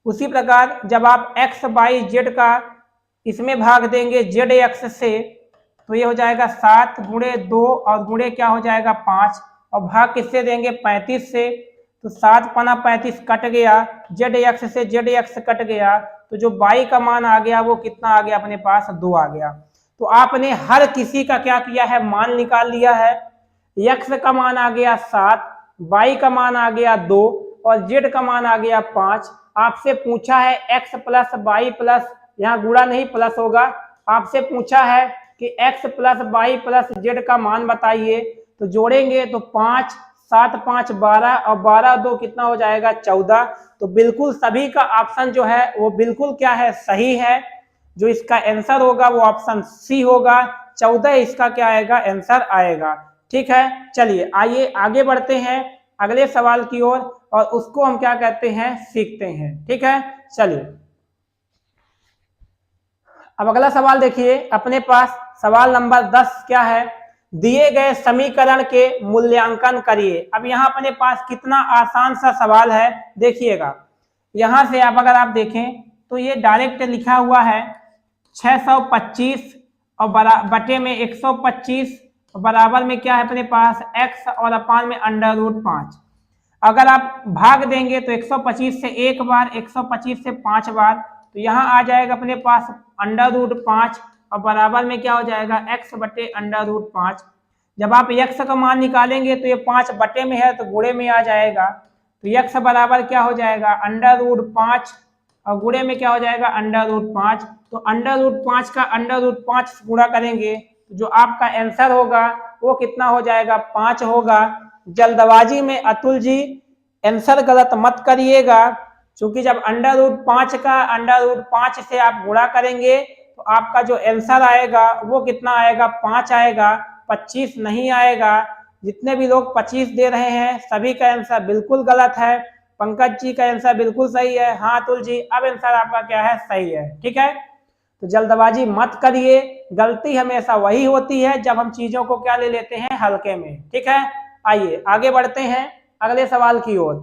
उसी प्रकार जब आप एक्स वाई जेड का इसमें भाग देंगे जेड एक्स से, तो ये हो जाएगा 7 गुणे 2 और गुणे क्या हो जाएगा 5, और भाग किससे देंगे 35 से, तो 7 पना 35 कट गया, जेड एक्स से जेड एक्स कट गया, तो जो वाई का मान आ गया वो कितना आ गया अपने पास 2 आ गया। तो आपने हर किसी का क्या किया है मान निकाल लिया है। एक्स का मान आ गया 7, वाई का मान आ गया 2 और जेड का मान आ गया 5। आपसे पूछा है एक्स प्लस वाई प्लस, यहाँ गुणा नहीं प्लस होगा, आपसे पूछा है कि x plus y plus z का मान बताइए। तो जोड़ेंगे तो 5 7 5 12 और 12 2 कितना हो जाएगा 14। तो बिल्कुल सभी का ऑप्शन जो है वो बिल्कुल क्या है सही है। जो इसका आंसर होगा वो ऑप्शन सी होगा, 14 इसका क्या आएगा आंसर आएगा। ठीक है, चलिए आइए आगे बढ़ते हैं अगले सवाल की ओर, और उसको हम क्या कहते हैं सीखते हैं। ठीक है, चलिए अब अगला सवाल देखिए अपने पास, सवाल नंबर 10 क्या है, दिए गए समीकरण के मूल्यांकन करिए। अब यहाँ अपने पास कितना आसान सा सवाल है, देखिएगा यहाँ से आप अगर आप देखें तो ये डायरेक्ट लिखा हुआ है 625 और बटे में 125 और बराबर में क्या है अपने पास x और अपान में √5। अगर आप भाग देंगे तो 125 से एक बार, 125 से 5 बार, तो यहाँ आ जाएगा अपने पास √5 और बराबर में क्या हो जाएगा x बटे √5। जब आप x का मान निकालेंगे तो ये 5 बटे में है तो गुणे में आ जाएगा, तो x बराबर क्या हो जाएगा √5 और गुणे में क्या हो जाएगा √5। तो √5 का √5 गुणा करेंगे तो जो आपका आंसर होगा वो कितना हो जाएगा 5 होगा। जल्दबाजी में अतुल जी आंसर गलत मत करिएगा, क्योंकि जब अंडर रूट 5 का अंडर रूट 5 से आप गुणा करेंगे तो आपका जो आंसर आएगा वो कितना आएगा, 5 आएगा, 25 नहीं आएगा। जितने भी लोग 25 दे रहे हैं सभी का आंसर बिल्कुल गलत है। पंकज जी का आंसर बिल्कुल सही है। हाँ अतुल जी, अब आंसर आपका क्या है, सही है। ठीक है, तो जल्दबाजी मत करिए, गलती हमेशा वही होती है जब हम चीजों को क्या ले लेते हैं, हल्के में। ठीक है, आइए आगे बढ़ते हैं अगले सवाल की ओर।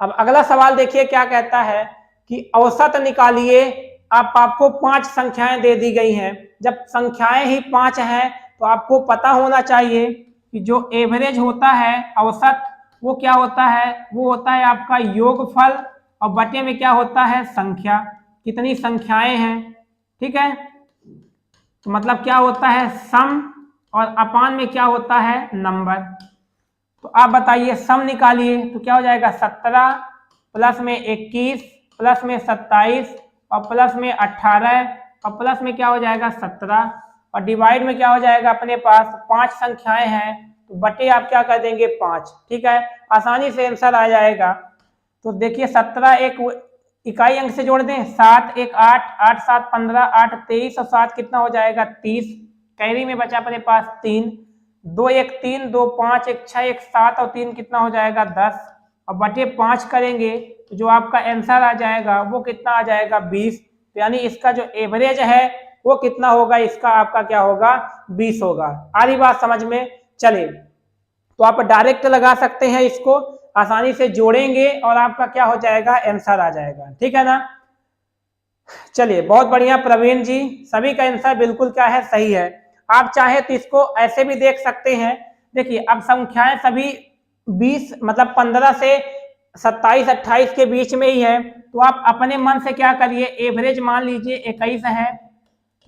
अब अगला सवाल देखिए क्या कहता है कि औसत निकालिए। आपको 5 संख्याएं दे दी गई हैं। जब संख्याएं ही 5 हैं तो आपको पता होना चाहिए कि जो एवरेज होता है, औसत, वो क्या होता है, वो होता है आपका योगफल और बटे में क्या होता है, संख्या। कितनी संख्याएं हैं, ठीक है, तो मतलब क्या होता है, सम, और अपान में क्या होता है, नंबर। तो आप बताइए सम निकालिए तो क्या हो जाएगा, 17 प्लस में 21 प्लस में 27 और प्लस में 18 और प्लस में क्या हो जाएगा 17 और डिवाइड में क्या हो जाएगा, अपने पास 5 संख्याएं हैं तो बटे आप क्या कर देंगे 5। ठीक है, आसानी से आंसर आ जाएगा। तो देखिए 17 एक इकाई अंक से जोड़ दें, 7 एक 8, 8 7 15, 8 23 और 7 कितना हो जाएगा 30। कैरी में बचा अपने पास 3, 2 एक 3, 2 5 एक 6 एक 7 और 3 कितना हो जाएगा 10 और बटे 5 करेंगे तो जो आपका आंसर आ जाएगा वो कितना आ जाएगा 20। तो यानी इसका जो एवरेज है वो कितना होगा, इसका आपका क्या होगा 20 होगा। आ रही बात समझ में? चलिए तो आप डायरेक्ट लगा सकते हैं, इसको आसानी से जोड़ेंगे और आपका क्या हो जाएगा, आंसर आ जाएगा। ठीक है ना, चलिए बहुत बढ़िया प्रवीण जी, सभी का आंसर बिल्कुल क्या है, सही है। आप चाहे तो इसको ऐसे भी देख सकते हैं। देखिए अब संख्याएं सभी 20 मतलब 15 से 27 28 के बीच में ही है, तो आप अपने मन से क्या करिए, एवरेज मान लीजिए 21 है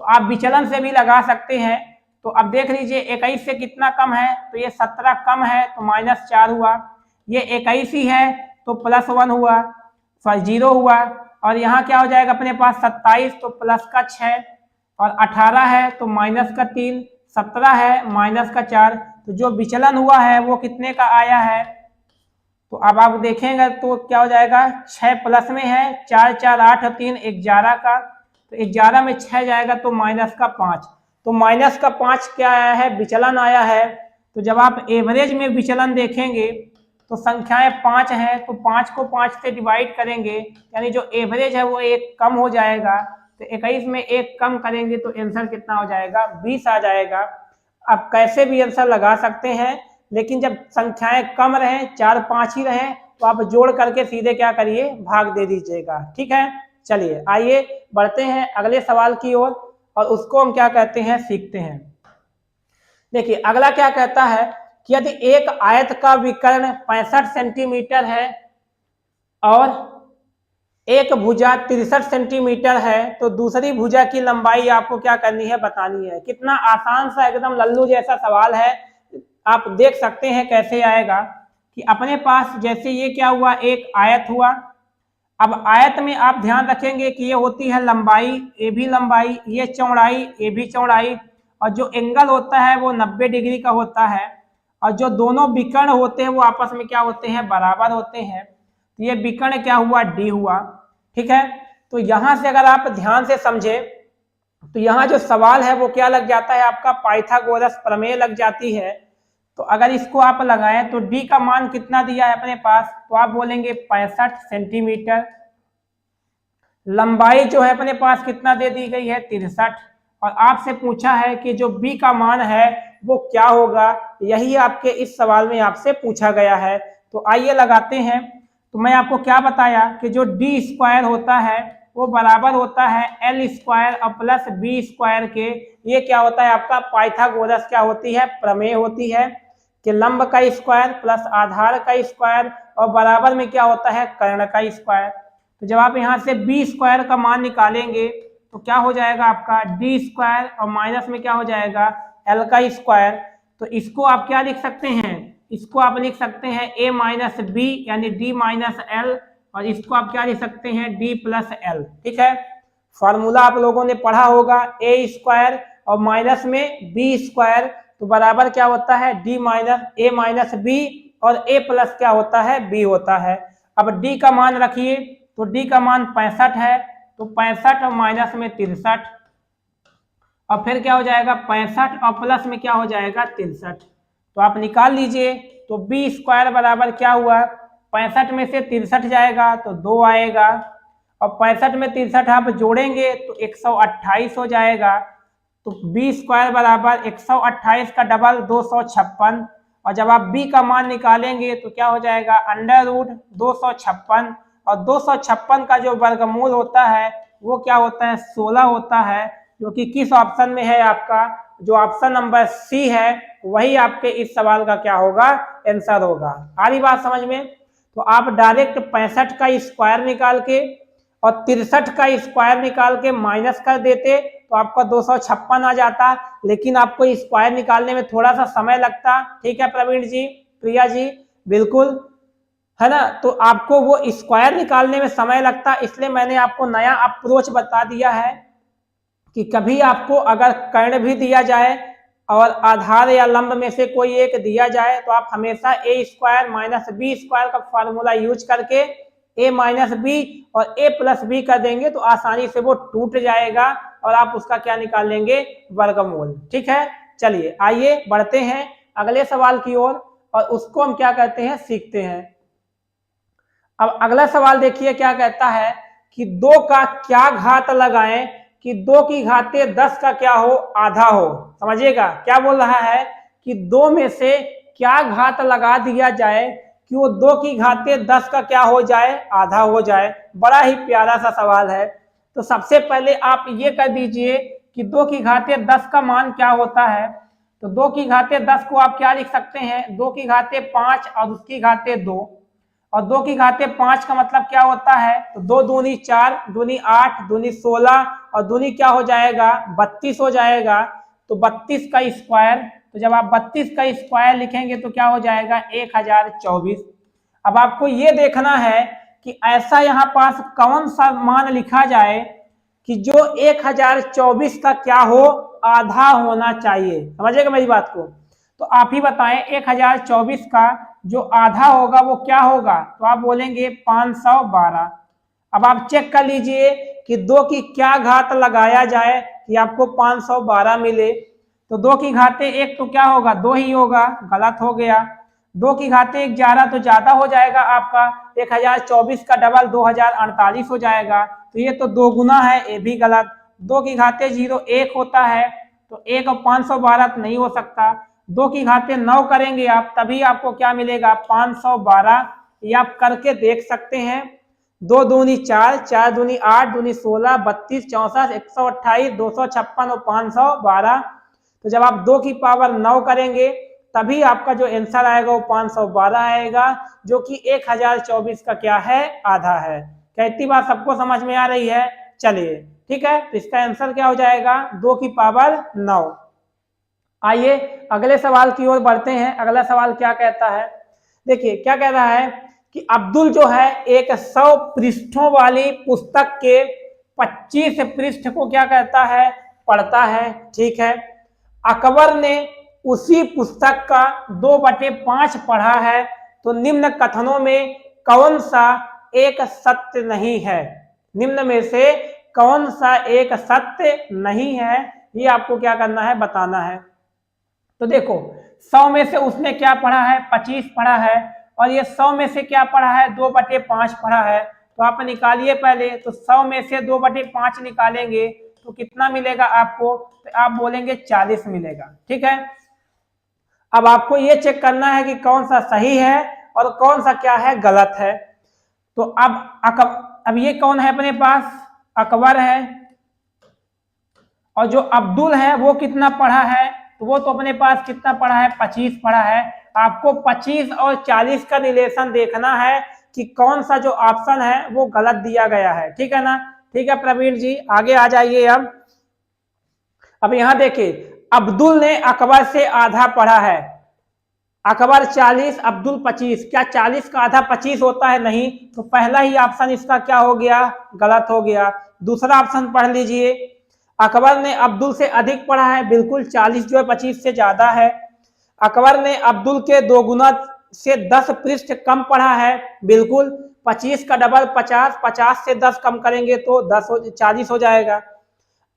तो आप विचलन से भी लगा सकते हैं। तो अब देख लीजिए 21 से कितना कम है, तो ये 17 कम है तो -4 हुआ, ये 21 ही है तो +1 हुआ, 0 हुआ, और यहाँ क्या हो जाएगा अपने पास 27 तो प्लस का 6 और 18 है तो -3, 17 है -4, तो जो विचलन हुआ है वो कितने का आया है। तो अब आप देखेंगे तो क्या हो जाएगा, 6 प्लस में है, 4 4 8 और 3 11 का, तो 11 में 6 जाएगा तो -5, तो -5 क्या आया है, विचलन आया है। तो जब आप एवरेज में विचलन देखेंगे तो संख्याएं 5 हैं तो 5 को 5 से डिवाइड करेंगे, यानी जो एवरेज है वो 1 कम हो जाएगा, तो 21 में 1 कम करेंगे तो आंसर कितना हो जाएगा, 20 आ जाएगा। आप कैसे भी आंसर लगा सकते हैं, लेकिन जब संख्याएं कम रहें, 4 5 ही रहें, तो आप जोड़ करके सीधे क्या करिए, भाग दे दीजिएगा। ठीक है, चलिए आइए बढ़ते हैं अगले सवाल की ओर और उसको हम क्या कहते हैं, सीखते हैं। देखिए अगला क्या कहता है कि यदि एक आयत का विकर्ण 65 सेंटीमीटर है और एक भुजा 63 सेंटीमीटर है तो दूसरी भुजा की लंबाई आपको क्या करनी है, बतानी है। कितना आसान सा एकदम लल्लू जैसा सवाल है, आप देख सकते हैं कैसे आएगा कि अपने पास जैसे ये क्या हुआ, एक आयत हुआ। अब आयत में आप ध्यान रखेंगे कि ये होती है लंबाई, ए भी लंबाई, ये चौड़ाई, ए भी चौड़ाई, और जो एंगल होता है वो 90 डिग्री का होता है, और जो दोनों विकर्ण होते हैं वो आपस में क्या होते हैं, बराबर होते हैं। तो ये विकर्ण क्या हुआ, डी हुआ। ठीक है, तो यहां से अगर आप ध्यान से समझे तो यहाँ जो सवाल है वो क्या लग जाता है, आपका पाइथागोरस प्रमेय लग जाती है। तो अगर इसको आप लगाएं तो डी का मान कितना दिया है अपने पास, तो आप बोलेंगे 65 सेंटीमीटर। लंबाई जो है अपने पास कितना दे दी गई है, 63, और आपसे पूछा है कि जो बी का मान है वो क्या होगा, यही आपके इस सवाल में आपसे पूछा गया है। तो आइए लगाते हैं। तो मैं आपको क्या बताया कि जो डी स्क्वायर होता है वो बराबर होता है एल स्क्वायर और प्लस बी स्क्वायर के। ये क्या होता है आपका, पाइथागोरस क्या होती है, प्रमेय होती है कि लंब का स्क्वायर प्लस आधार का स्क्वायर और बराबर में क्या होता है, कर्ण का स्क्वायर। तो जब आप यहाँ से बी स्क्वायर का मान निकालेंगे तो क्या हो जाएगा आपका डी स्क्वायर और माइनस में क्या हो जाएगा एल का स्क्वायर। तो इसको आप क्या लिख सकते हैं, इसको आप लिख सकते हैं a माइनस बी यानी d माइनस एल, और इसको आप क्या लिख सकते हैं d प्लस एल। ठीक है, फॉर्मूला आप लोगों ने पढ़ा होगा, a स्क्वायर और माइनस में b स्क्वायर, तो बराबर क्या होता है d minus a minus b और a प्लस क्या होता है b होता है। अब डी का मान रखिए, तो डी का मान 65 है, तो 65 और माइनस में 63, और फिर क्या हो जाएगा 65 और प्लस में क्या हो जाएगा 63। तो आप निकाल लीजिए, तो बी स्क्वायर बराबर क्या हुआ, 65 में से 63 जाएगा तो 2 आएगा, और 65 में 63 आप जोड़ेंगे तो 128 हो जाएगा। तो बी स्क्वायर बराबर 128 का डबल 256, और जब आप b का मान निकालेंगे तो क्या हो जाएगा अंडर रूट 256, और 256 का जो वर्गमूल होता है वो क्या होता है 16 होता है, जो कि किस ऑप्शन में है आपका, जो ऑप्शन नंबर सी है वही आपके इस सवाल का क्या होगा आंसर होगा। आ रही बात समझ में? तो आप डायरेक्ट 65 का स्क्वायर निकाल के और 63 का स्क्वायर निकाल के माइनस कर देते तो आपका 256 आ जाता, लेकिन आपको स्क्वायर निकालने में थोड़ा सा समय लगता। ठीक है प्रवीण जी, प्रिया जी, बिल्कुल है ना, तो आपको वो स्क्वायर निकालने में समय लगता, इसलिए मैंने आपको नया अप्रोच बता दिया है कि कभी आपको अगर कर्ण भी दिया जाए और आधार या लंब में से कोई एक दिया जाए तो आप हमेशा ए स्क्वायर माइनस बी स्क्वायर का फॉर्मूला यूज करके ए माइनस बी और ए प्लस बी कर देंगे तो आसानी से वो टूट जाएगा और आप उसका क्या निकाल लेंगे वर्गमूल। ठीक है, चलिए आइए बढ़ते हैं अगले सवाल की ओर और उसको हम क्या कहते हैं सीखते हैं। अब अगला सवाल देखिए क्या कहता है कि 2 का क्या घात लगाएं कि 2 की घाते 10 का क्या हो आधा हो। समझिएगा क्या बोल रहा है कि 2 में से क्या घात लगा दिया जाए कि वो 2 की घाते 10 का क्या हो जाए आधा हो जाए। बड़ा ही प्यारा सा सवाल है। तो सबसे पहले आप ये कर दीजिए कि 2 की घाते 10 का मान क्या होता है। तो 2 की घाते 10 को आप क्या लिख सकते हैं 2 की घाते 5 और उसकी घाते 2, और 2 की घाते 5 का मतलब क्या होता है तो 2 दूनी 4 दूनी 8 दूनी 16 और दूनी क्या हो जाएगा 32 हो जाएगा। तो 32 का स्क्वायर, तो जब आप 32 का स्क्वायर लिखेंगे तो क्या हो जाएगा 1024। अब आपको ये देखना है कि ऐसा यहाँ पास कौन सा मान लिखा जाए कि जो 1024 का क्या हो आधा होना चाहिए। समझिएगा मेरी बात को, तो आप ही बताएं 1024 का जो आधा होगा वो क्या होगा, तो आप बोलेंगे 512। अब आप चेक कर लीजिए कि 2 की क्या घात लगाया जाए कि आपको 512 मिले। तो 2 की घाते 1 तो क्या होगा 2 ही होगा, गलत हो गया। 2 की घाते 11 तो ज्यादा हो जाएगा आपका, 1024 का डबल 2048 हो जाएगा, तो ये तो 2 गुना है, ये भी गलत। 2 की घाते 0 1 होता है, तो 1 और 512 तो नहीं हो सकता। 2 की घाते 9 करेंगे आप तभी आपको क्या मिलेगा 512, ये आप करके देख सकते हैं। 2 दूनी 4 4 दूनी 8 दूनी 16 32 64 128 256 और 512। तो जब आप 2 की पावर 9 करेंगे तभी आपका जो आंसर आएगा वो 512 आएगा, जो कि 1024 का क्या है आधा है। क्या इतनी बात सबको समझ में आ रही है? चलिए ठीक है, तो इसका आंसर क्या हो जाएगा 2 की पावर 9। आइए अगले सवाल की ओर बढ़ते हैं। अगला सवाल क्या कहता है, देखिए क्या कह रहा है कि अब्दुल जो है एक 100 पृष्ठों वाली पुस्तक के 25 पृष्ठ को क्या कहता है पढ़ता है। ठीक है, अकबर ने उसी पुस्तक का 2/5 पढ़ा है, तो निम्न कथनों में कौन सा एक सत्य नहीं है। निम्न में से कौन सा एक सत्य नहीं है, ये आपको क्या करना है बताना है। तो देखो 100 में से उसने क्या पढ़ा है 25 पढ़ा है, और ये 100 में से क्या पढ़ा है 2/5 पढ़ा है। तो आप निकालिए पहले, तो 100 में से 2/5 निकालेंगे तो कितना मिलेगा आपको, तो आप बोलेंगे 40 मिलेगा। ठीक है, अब आपको ये चेक करना है कि कौन सा सही है और कौन सा क्या है गलत है। तो अब ये कौन है अपने पास अकबर है, और जो अब्दुल है वो कितना पढ़ा है, तो वो तो अपने पास कितना पढ़ा है 25 पढ़ा है। आपको 25 और 40 का रिलेशन देखना है कि कौन सा जो ऑप्शन है वो गलत दिया गया है। ठीक है ना, ठीक है प्रवीण जी आगे आ जाइए। अब यहाँ देखिए अब्दुल ने अकबर से आधा पढ़ा है, अकबर 40 अब्दुल 25, क्या 40 का आधा 25 होता है? नहीं, तो पहला ही ऑप्शन इसका क्या हो गया गलत हो गया। दूसरा ऑप्शन पढ़ लीजिए, अकबर ने अब्दुल से अधिक पढ़ा है, बिल्कुल 40 जो है 25 से ज्यादा है। अकबर ने अब्दुल के 2 गुना से 10 पृष्ठ कम पढ़ा है, बिल्कुल। 25 का डबल 50, 50 से 10 कम करेंगे तो 40 हो जाएगा।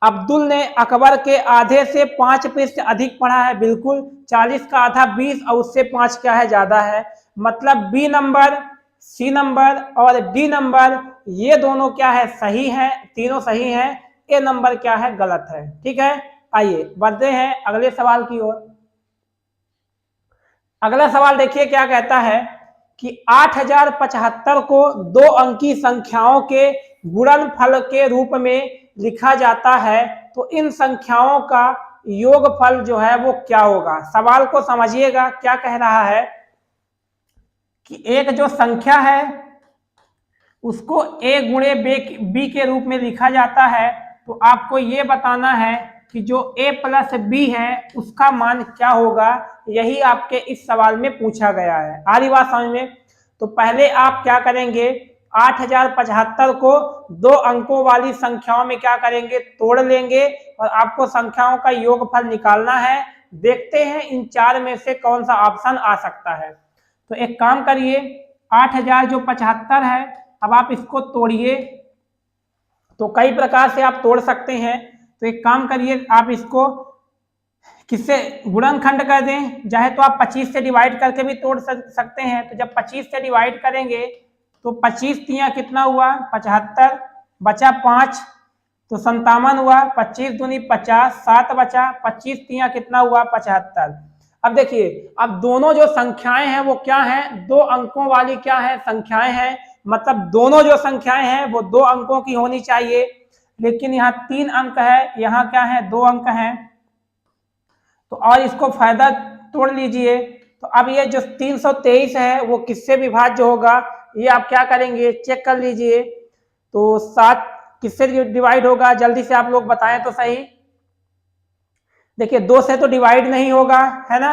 अब्दुल ने अकबर के आधे से 5 पृष्ठ अधिक पढ़ा है, बिल्कुल। 40 का आधा 20 और उससे 5 क्या है, ज्यादा है। मतलब बी नंबर, सी नंबर और डी नंबर ये दोनों क्या है, सही है, तीनों सही है। ए नंबर क्या है, गलत है। ठीक है, आइए बढ़ते हैं अगले सवाल की ओर। अगला सवाल देखिए क्या कहता है कि 8075 को 2 अंकी संख्याओं के गुणनफल के रूप में लिखा जाता है, तो इन संख्याओं का योगफल जो है वो क्या होगा। सवाल को समझिएगा, क्या कह रहा है कि एक जो संख्या है उसको a गुणे b के रूप में लिखा जाता है, तो आपको ये बताना है कि जो a प्लस b है उसका मान क्या होगा। यही आपके इस सवाल में पूछा गया है। आ रही बात समझ में। तो पहले आप क्या करेंगे, 8075 को 2 अंकों वाली संख्याओं में क्या करेंगे, तोड़ लेंगे और आपको संख्याओं का योगफल निकालना है। देखते हैं इन 4 में से कौन सा ऑप्शन आ सकता है। तो एक काम करिए, 8075 है, अब आप इसको तोड़िए। तो कई प्रकार से आप तोड़ सकते हैं। तो एक काम करिए, आप इसको किससे गुणनखंड कर दें, चाहे तो आप 25 से डिवाइड करके भी तोड़ सकते हैं। तो जब 25 से डिवाइड करेंगे तो 25 तिया कितना हुआ, 75, बचा 5 तो 57 हुआ, 25 दूनी 50, 7 बचा, 25 तिया कितना हुआ, 75। अब देखिए, अब दोनों जो संख्याएं हैं वो क्या हैं, 2 अंकों वाली क्या है, संख्याएं हैं। मतलब दोनों जो संख्याएं हैं वो 2 अंकों की होनी चाहिए। लेकिन यहाँ 3 अंक है, यहाँ क्या है, 2 अंक हैं। तो और इसको फायदा तोड़ लीजिए। तो अब ये जो 323 है वो किससे विभाज्य होगा, ये आप क्या करेंगे, चेक कर लीजिए। तो 7 किससे डिवाइड होगा, जल्दी से आप लोग बताएं तो सही। देखिए 2 से तो डिवाइड नहीं होगा, है ना।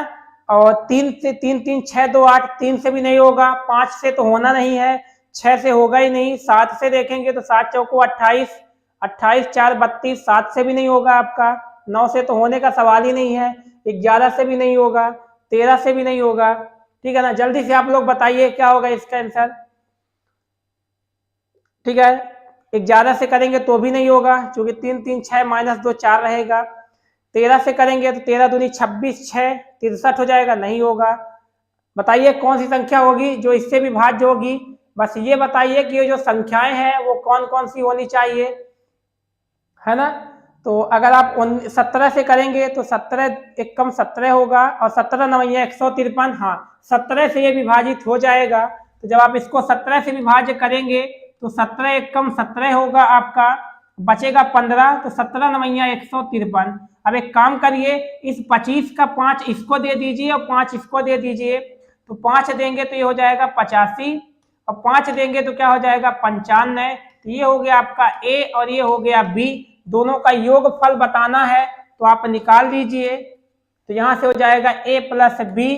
और 3 से 3 3 6 2 8, 3 से भी नहीं होगा, 5 से तो होना नहीं है, 6 से होगा ही नहीं। 7 से देखेंगे तो 7 चौको 28, 28 4 32, 7 से भी नहीं होगा आपका। 9 से तो होने का सवाल ही नहीं है, 11 से भी नहीं होगा, 13 से भी नहीं होगा। ठीक है ना, जल्दी से आप लोग बताइए क्या होगा इसका आंसर। ठीक है, 11 से करेंगे तो भी नहीं होगा, क्योंकि 3 3 6 माइनस 2 4 रहेगा। 13 से करेंगे तो 13 दूनी 26, 6 63 हो जाएगा, नहीं होगा। बताइए कौन सी संख्या होगी जो इससे विभाज्य होगी। बस ये बताइए कि ये जो संख्याएं हैं वो कौन कौन सी होनी चाहिए, है ना। तो अगर आप 17 से करेंगे तो 17 एक कम 17 होगा, और 17 9 153, हाँ 17 से ये विभाजित हो जाएगा। तो जब आप इसको 17 से विभाज्य करेंगे तो 17 एक कम 17 होगा आपका, बचेगा 15, तो 17 9 153। अब एक काम करिए, इस 25 का 5 इसको दे दीजिए और 5 इसको दे दीजिए। तो 5 देंगे तो ये हो जाएगा 85, और 5 देंगे तो क्या हो जाएगा 95। तो ये हो गया आपका ए और ये हो गया बी, दोनों का योगफल बताना है तो आप निकाल लीजिए। तो यहाँ से हो जाएगा a प्लस बी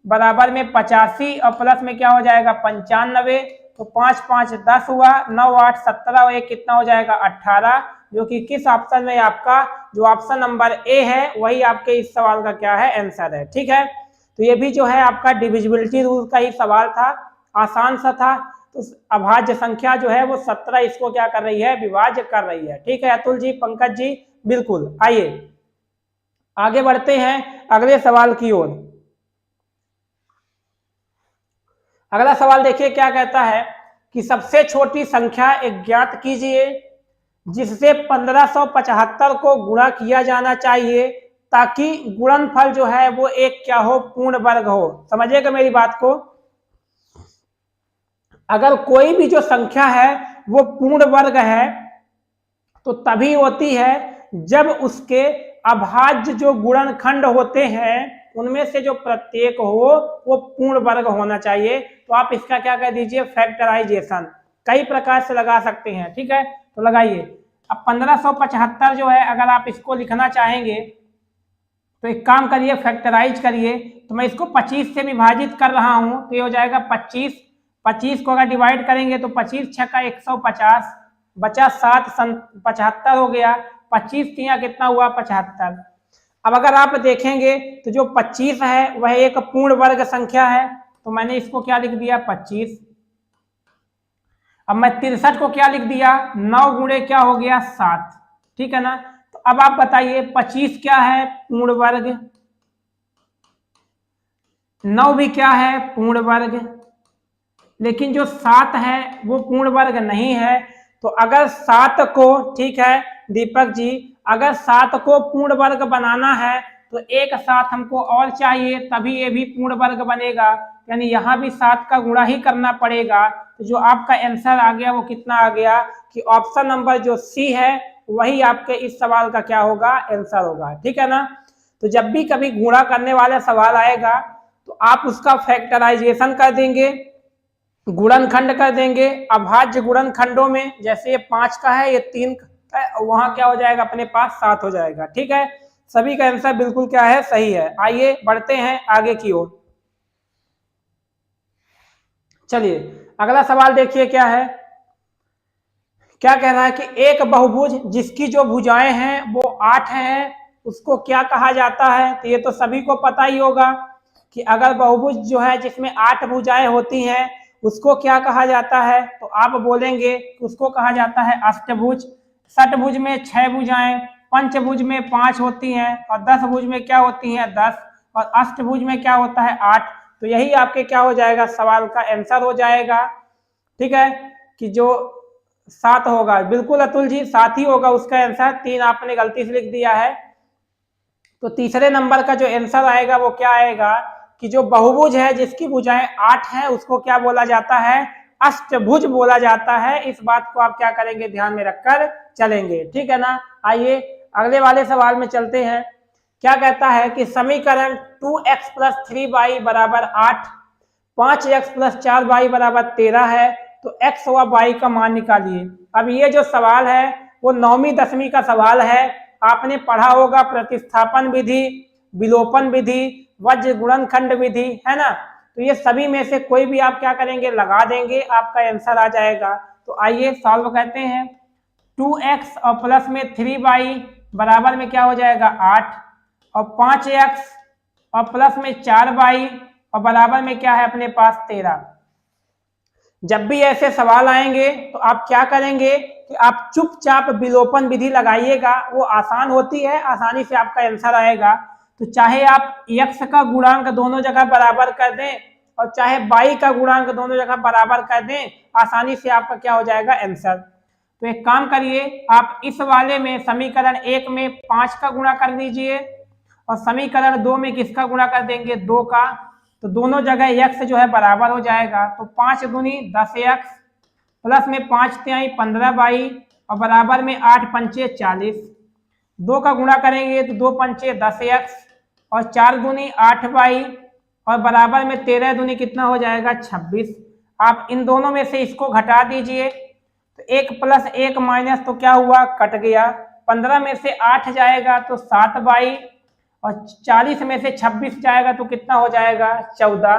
बराबर में 85 और प्लस में क्या हो जाएगा 95। तो 5 5 10 हुआ, 9 8 17 और 1 कितना हो जाएगा 18, जो कि किस ऑप्शन में आपका जो ऑप्शन नंबर ए है वही आपके इस सवाल का क्या है, आंसर है। ठीक है, तो ये भी जो है आपका डिविजिबिलिटी रूल का ही सवाल था, आसान सा था। तो अभाज्य संख्या जो है वो 17 इसको क्या कर रही है, विभाज्य कर रही है। ठीक है अतुल जी, पंकज जी, बिल्कुल। आइए आगे बढ़ते हैं अगले सवाल की ओर। अगला सवाल देखिए क्या कहता है कि सबसे छोटी संख्या ज्ञात कीजिए जिससे 1575 को गुणा किया जाना चाहिए ताकि गुणनफल जो है वो एक क्या हो, पूर्ण वर्ग हो। समझिएगा मेरी बात को। अगर कोई भी जो संख्या है वो पूर्ण वर्ग है तो तभी होती है जब उसके अभाज्य जो गुणनखंड होते हैं उनमें से जो प्रत्येक हो वो पूर्ण वर्ग होना चाहिए। तो आप इसका क्या कह दीजिए, फैक्टराइजेशन। कई प्रकार से लगा सकते हैं, ठीक है, तो लगाइए। अब 1575 जो है अगर आप इसको लिखना चाहेंगे तो एक काम करिए, फैक्टराइज करिए। तो मैं इसको 25 से विभाजित कर रहा हूं, तो ये हो जाएगा 25। 25 को अगर डिवाइड करेंगे तो 25 6 का 150, बचा 7 75 हो गया। 25 तिया कितना हुआ 75। अब अगर आप देखेंगे तो जो 25 है वह एक पूर्ण वर्ग संख्या है, तो मैंने इसको क्या लिख दिया 25। अब मैं 63 को क्या लिख दिया 9 गुणे क्या हो गया 7, ठीक है ना। तो अब आप बताइए 25 क्या है पूर्ण वर्ग, 9 भी क्या है पूर्ण वर्ग, लेकिन जो 7 है वो पूर्ण वर्ग नहीं है। तो अगर 7 को, ठीक है दीपक जी, अगर 7 को पूर्ण वर्ग बनाना है तो एक साथ हमको और चाहिए, तभी ये भी पूर्ण वर्ग बनेगा, यानी यहाँ भी 7 का गुणा ही करना पड़ेगा। तो जो आपका आंसर आ गया वो कितना आ गया कि ऑप्शन नंबर जो सी है वही आपके इस सवाल का क्या होगा आंसर होगा, ठीक है ना। तो जब भी कभी गुणा करने वाला सवाल आएगा तो आप उसका फैक्टराइजेशन कर देंगे, गुणनखंड कर देंगे। अभाज्य गुणनखंडों में जैसे ये 5 का है, ये 3 का है, वहां क्या हो जाएगा अपने पास 7 हो जाएगा, ठीक है। सभी का आंसर बिल्कुल क्या है सही है। आइए बढ़ते हैं आगे की ओर। चलिए अगला सवाल देखिए क्या है, क्या कह रहा है कि एक बहुभुज जिसकी जो भुजाएं हैं वो 8 हैं उसको क्या कहा जाता है। तो ये तो सभी को पता ही होगा कि अगर बहुभुज जो है जिसमें 8 भुजाएं होती हैं उसको क्या कहा जाता है। तो आप बोलेंगे उसको कहा जाता है अष्टभुज। षटभुज में 6 भुजाएं, पंचभुज में 5 होती हैं और 10 भुज में क्या होती हैं 10, और अष्टभुज में क्या होता है 8। तो यही आपके क्या हो जाएगा सवाल का आंसर हो जाएगा, ठीक है, कि जो 7 होगा। बिल्कुल अतुल जी 7 ही होगा उसका आंसर, 3 आपने गलती से लिख दिया है। तो तीसरे नंबर का जो आंसर आएगा वो क्या आएगा कि जो बहुभुज है जिसकी भुजाएं 8 है उसको क्या बोला जाता है अष्टभुज बोला जाता है। इस बात को आप क्या करेंगे ध्यान में रखकर चलेंगे, ठीक है ना। आइए अगले वाले सवाल में चलते हैं। क्या कहता है कि समीकरण 2x + 3y = 8, 5x + 4y = 13 है, तो x व y का मान निकालिए। अब ये जो सवाल है वो 9वीं 10वीं का सवाल है, आपने पढ़ा होगा प्रतिस्थापन विधि, विलोपन विधि, वज्र गुणनखंड विधि, है ना। तो ये सभी में से कोई भी आप क्या करेंगे लगा देंगे, आपका आंसर आ जाएगा। तो आइए सॉल्व करते हैं। 2x और प्लस में 3y बराबर में क्या हो जाएगा 8, और 5x और प्लस में 4y और बराबर में क्या है अपने पास 13। जब भी ऐसे सवाल आएंगे तो आप क्या करेंगे कि आप चुपचाप विलोपन विधि लगाइएगा, वो आसान होती है, आसानी से आपका आंसर आएगा। तो चाहे आप x का गुणांक दोनों जगह बराबर कर दें और चाहे y का गुणांक दोनों जगह बराबर कर दें, आसानी से आपका क्या हो जाएगा आंसर। तो एक काम करिए, आप इस वाले में समीकरण 1 में 5 का गुणा कर दीजिए और समीकरण 2 में किसका गुणा कर देंगे 2 का। तो दोनों जगह x जो है बराबर हो जाएगा। तो 5 दूनी 10x प्लस में 5 तिहाई 15y और बराबर में 8 पंचे 40। 2 का गुणा करेंगे तो 2 पंचे 10x और 4 दूनी 8y और बराबर में 13 दूनी कितना हो जाएगा 26। आप इन दोनों में से इसको घटा दीजिए, तो 1 + 1 माइनस तो क्या हुआ कट गया। 15 में से 8 जाएगा तो 7y और 40 में से 26 जाएगा तो कितना हो जाएगा 14।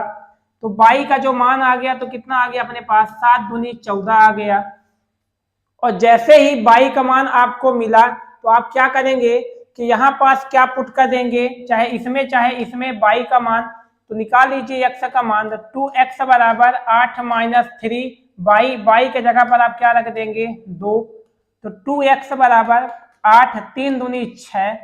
तो y का जो मान आ गया तो कितना आ गया अपने पास 7 दूनी 14 आ गया। और जैसे ही y का मान आपको मिला तो आप क्या करेंगे कि यहाँ पास क्या पुट कर देंगे, चाहे इसमें y का मान, तो निकाल लीजिए x का मान। 2x = 8 - 3y, y के जगह पर आप क्या रख देंगे 2। तो 2x = 8, 3 दूनी 6,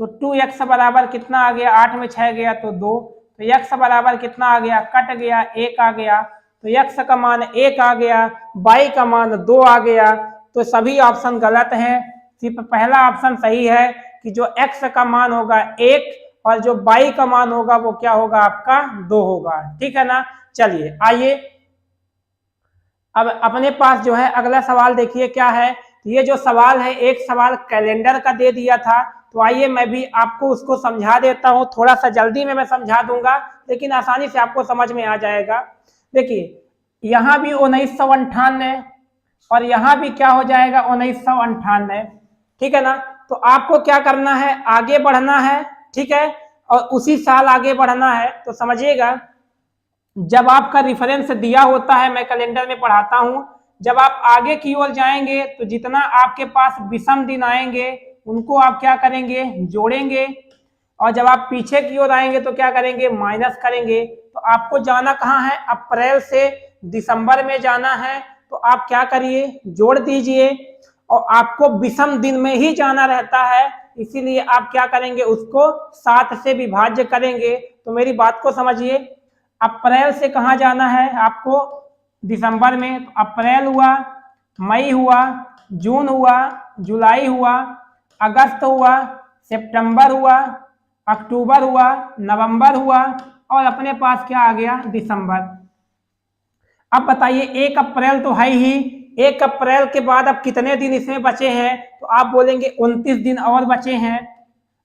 तो 2x बराबर कितना आ गया 8 में 6 गया तो 2। तो x बराबर कितना आ गया कट गया 1 आ गया। तो x का मान 1 आ गया, y का मान 2 आ गया। तो सभी ऑप्शन गलत हैं, सिर्फ पहला ऑप्शन सही है कि जो x का मान होगा 1 और जो y का मान होगा वो क्या होगा आपका 2 होगा, ठीक है ना। चलिए आइए अब अपने पास जो है अगला सवाल देखिए क्या है। ये जो सवाल है एक सवाल कैलेंडर का दे दिया था, तो आइए मैं भी आपको उसको समझा देता हूँ। थोड़ा सा जल्दी में मैं समझा दूंगा लेकिन आसानी से आपको समझ में आ जाएगा। देखिए यहाँ भी 1998 और यहाँ भी क्या हो जाएगा 1998, ठीक है ना। तो आपको क्या करना है आगे बढ़ना है, ठीक है, और उसी साल आगे बढ़ना है। तो समझिएगा जब आपका रिफरेंस दिया होता है, मैं कैलेंडर में पढ़ाता हूं, जब आप आगे की ओर जाएंगे तो जितना आपके पास विषम दिन आएंगे उनको आप क्या करेंगे जोड़ेंगे, और जब आप पीछे की ओर आएंगे तो क्या करेंगे, माइनस करेंगे। तो आपको जाना कहाँ है, अप्रैल से दिसंबर में जाना है। तो आप क्या करिए, जोड़ दीजिए। और आपको विषम दिन में ही जाना रहता है, इसीलिए आप क्या करेंगे, उसको 7 से विभाज्य करेंगे। तो मेरी बात को समझिए, अप्रैल से कहाँ जाना है आपको, दिसंबर में। तो अप्रैल हुआ, मई हुआ, जून हुआ, जुलाई हुआ, अगस्त हुआ, सितंबर हुआ, अक्टूबर हुआ, नवंबर हुआ, और अपने पास क्या आ गया, दिसंबर। अब बताइए 1 अप्रैल तो है ही, 1 अप्रैल के बाद अब कितने दिन इसमें बचे हैं, तो आप बोलेंगे 29 दिन और बचे हैं।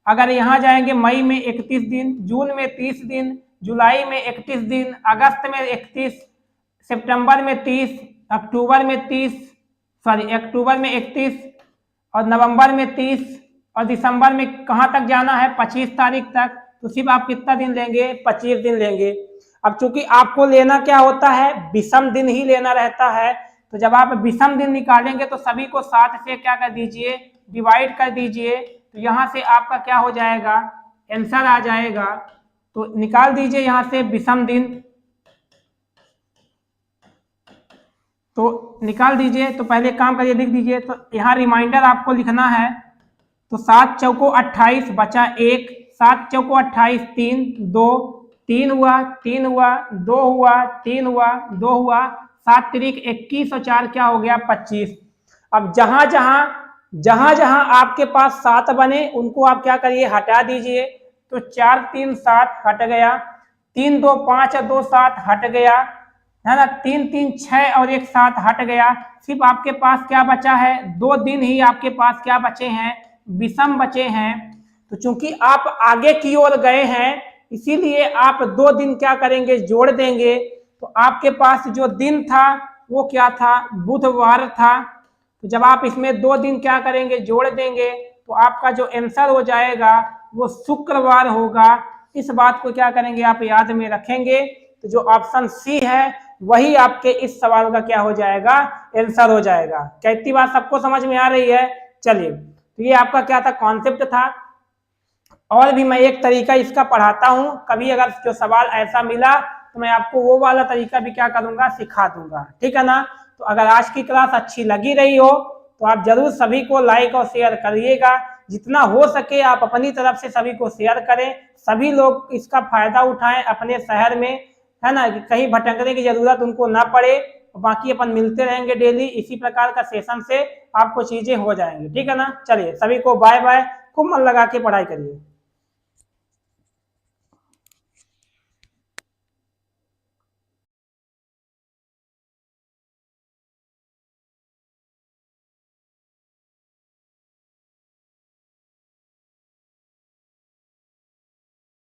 अगर यहाँ जाएंगे, मई में 31 दिन, जून में 30 दिन, जुलाई में 31 दिन, अगस्त में 31, सितंबर में 30, अक्टूबर में 31 और नवंबर में 30 और दिसंबर में कहाँ तक जाना है, 25 तारीख तक। तो सिर्फ आप कितना दिन लेंगे, 25 दिन लेंगे। अब चूंकि आपको लेना क्या होता है, विषम दिन ही लेना रहता है। तो जब आप विषम दिन निकालेंगे तो सभी को 7 से क्या कर दीजिए, डिवाइड कर दीजिए। तो यहाँ से आपका क्या हो जाएगा, आंसर आ जाएगा। तो निकाल दीजिए यहाँ से विषम दिन, तो निकाल दीजिए। तो पहले काम करिए, लिख दीजिए। तो यहाँ रिमाइंडर आपको लिखना है। तो 7 चौको 28 बचा 1, 7 चौको 28, 3 2, 3 हुआ, 3 हुआ, 2 हुआ, 3 हुआ, 2 हुआ, 7 तिरिक 21 और 4 क्या हो गया, 25। अब जहां जहां आपके पास 7 बने उनको आप क्या करिए, हटा दीजिए। तो 4 3 7 हट गया, 3 2 5 और 2 7 हट गया, है ना, 3 3 6 और 1 7 हट गया। सिर्फ आपके पास क्या बचा है, 2 दिन ही आपके पास क्या बचे हैं, विषम बचे हैं। तो चूंकि आप आगे की ओर गए हैं, इसीलिए आप 2 दिन क्या करेंगे, जोड़ देंगे। तो आपके पास जो दिन था वो क्या था, बुधवार था। तो जब आप इसमें 2 दिन क्या करेंगे, जोड़ देंगे, तो आपका जो आंसर हो जाएगा वो शुक्रवार होगा। इस बात को क्या करेंगे, आप याद में रखेंगे। तो जो ऑप्शन सी है वही आपके इस सवाल का क्या हो जाएगा, आंसर हो जाएगा। क्या इतनी बात सबको समझ में आ रही है? चलिए, तो ये आपका क्या था, कॉन्सेप्ट था। और भी मैं एक तरीका इसका पढ़ाता हूं, कभी अगर जो सवाल ऐसा मिला तो मैं आपको वो वाला तरीका भी क्या करूंगा, सिखा दूंगा, ठीक है ना। तो अगर आज की क्लास अच्छी लगी रही हो तो आप जरूर सभी को लाइक और शेयर करिएगा। जितना हो सके आप अपनी तरफ से सभी को शेयर करें, सभी लोग इसका फायदा उठाएं अपने शहर में, है ना, कहीं भटकने की जरूरत उनको ना पड़े। बाकी अपन मिलते रहेंगे डेली, इसी प्रकार का सेशन से आपको चीजें हो जाएंगी, ठीक है ना। चलिए, सभी को बाय बाय, खूब मन लगा के पढ़ाई करिए।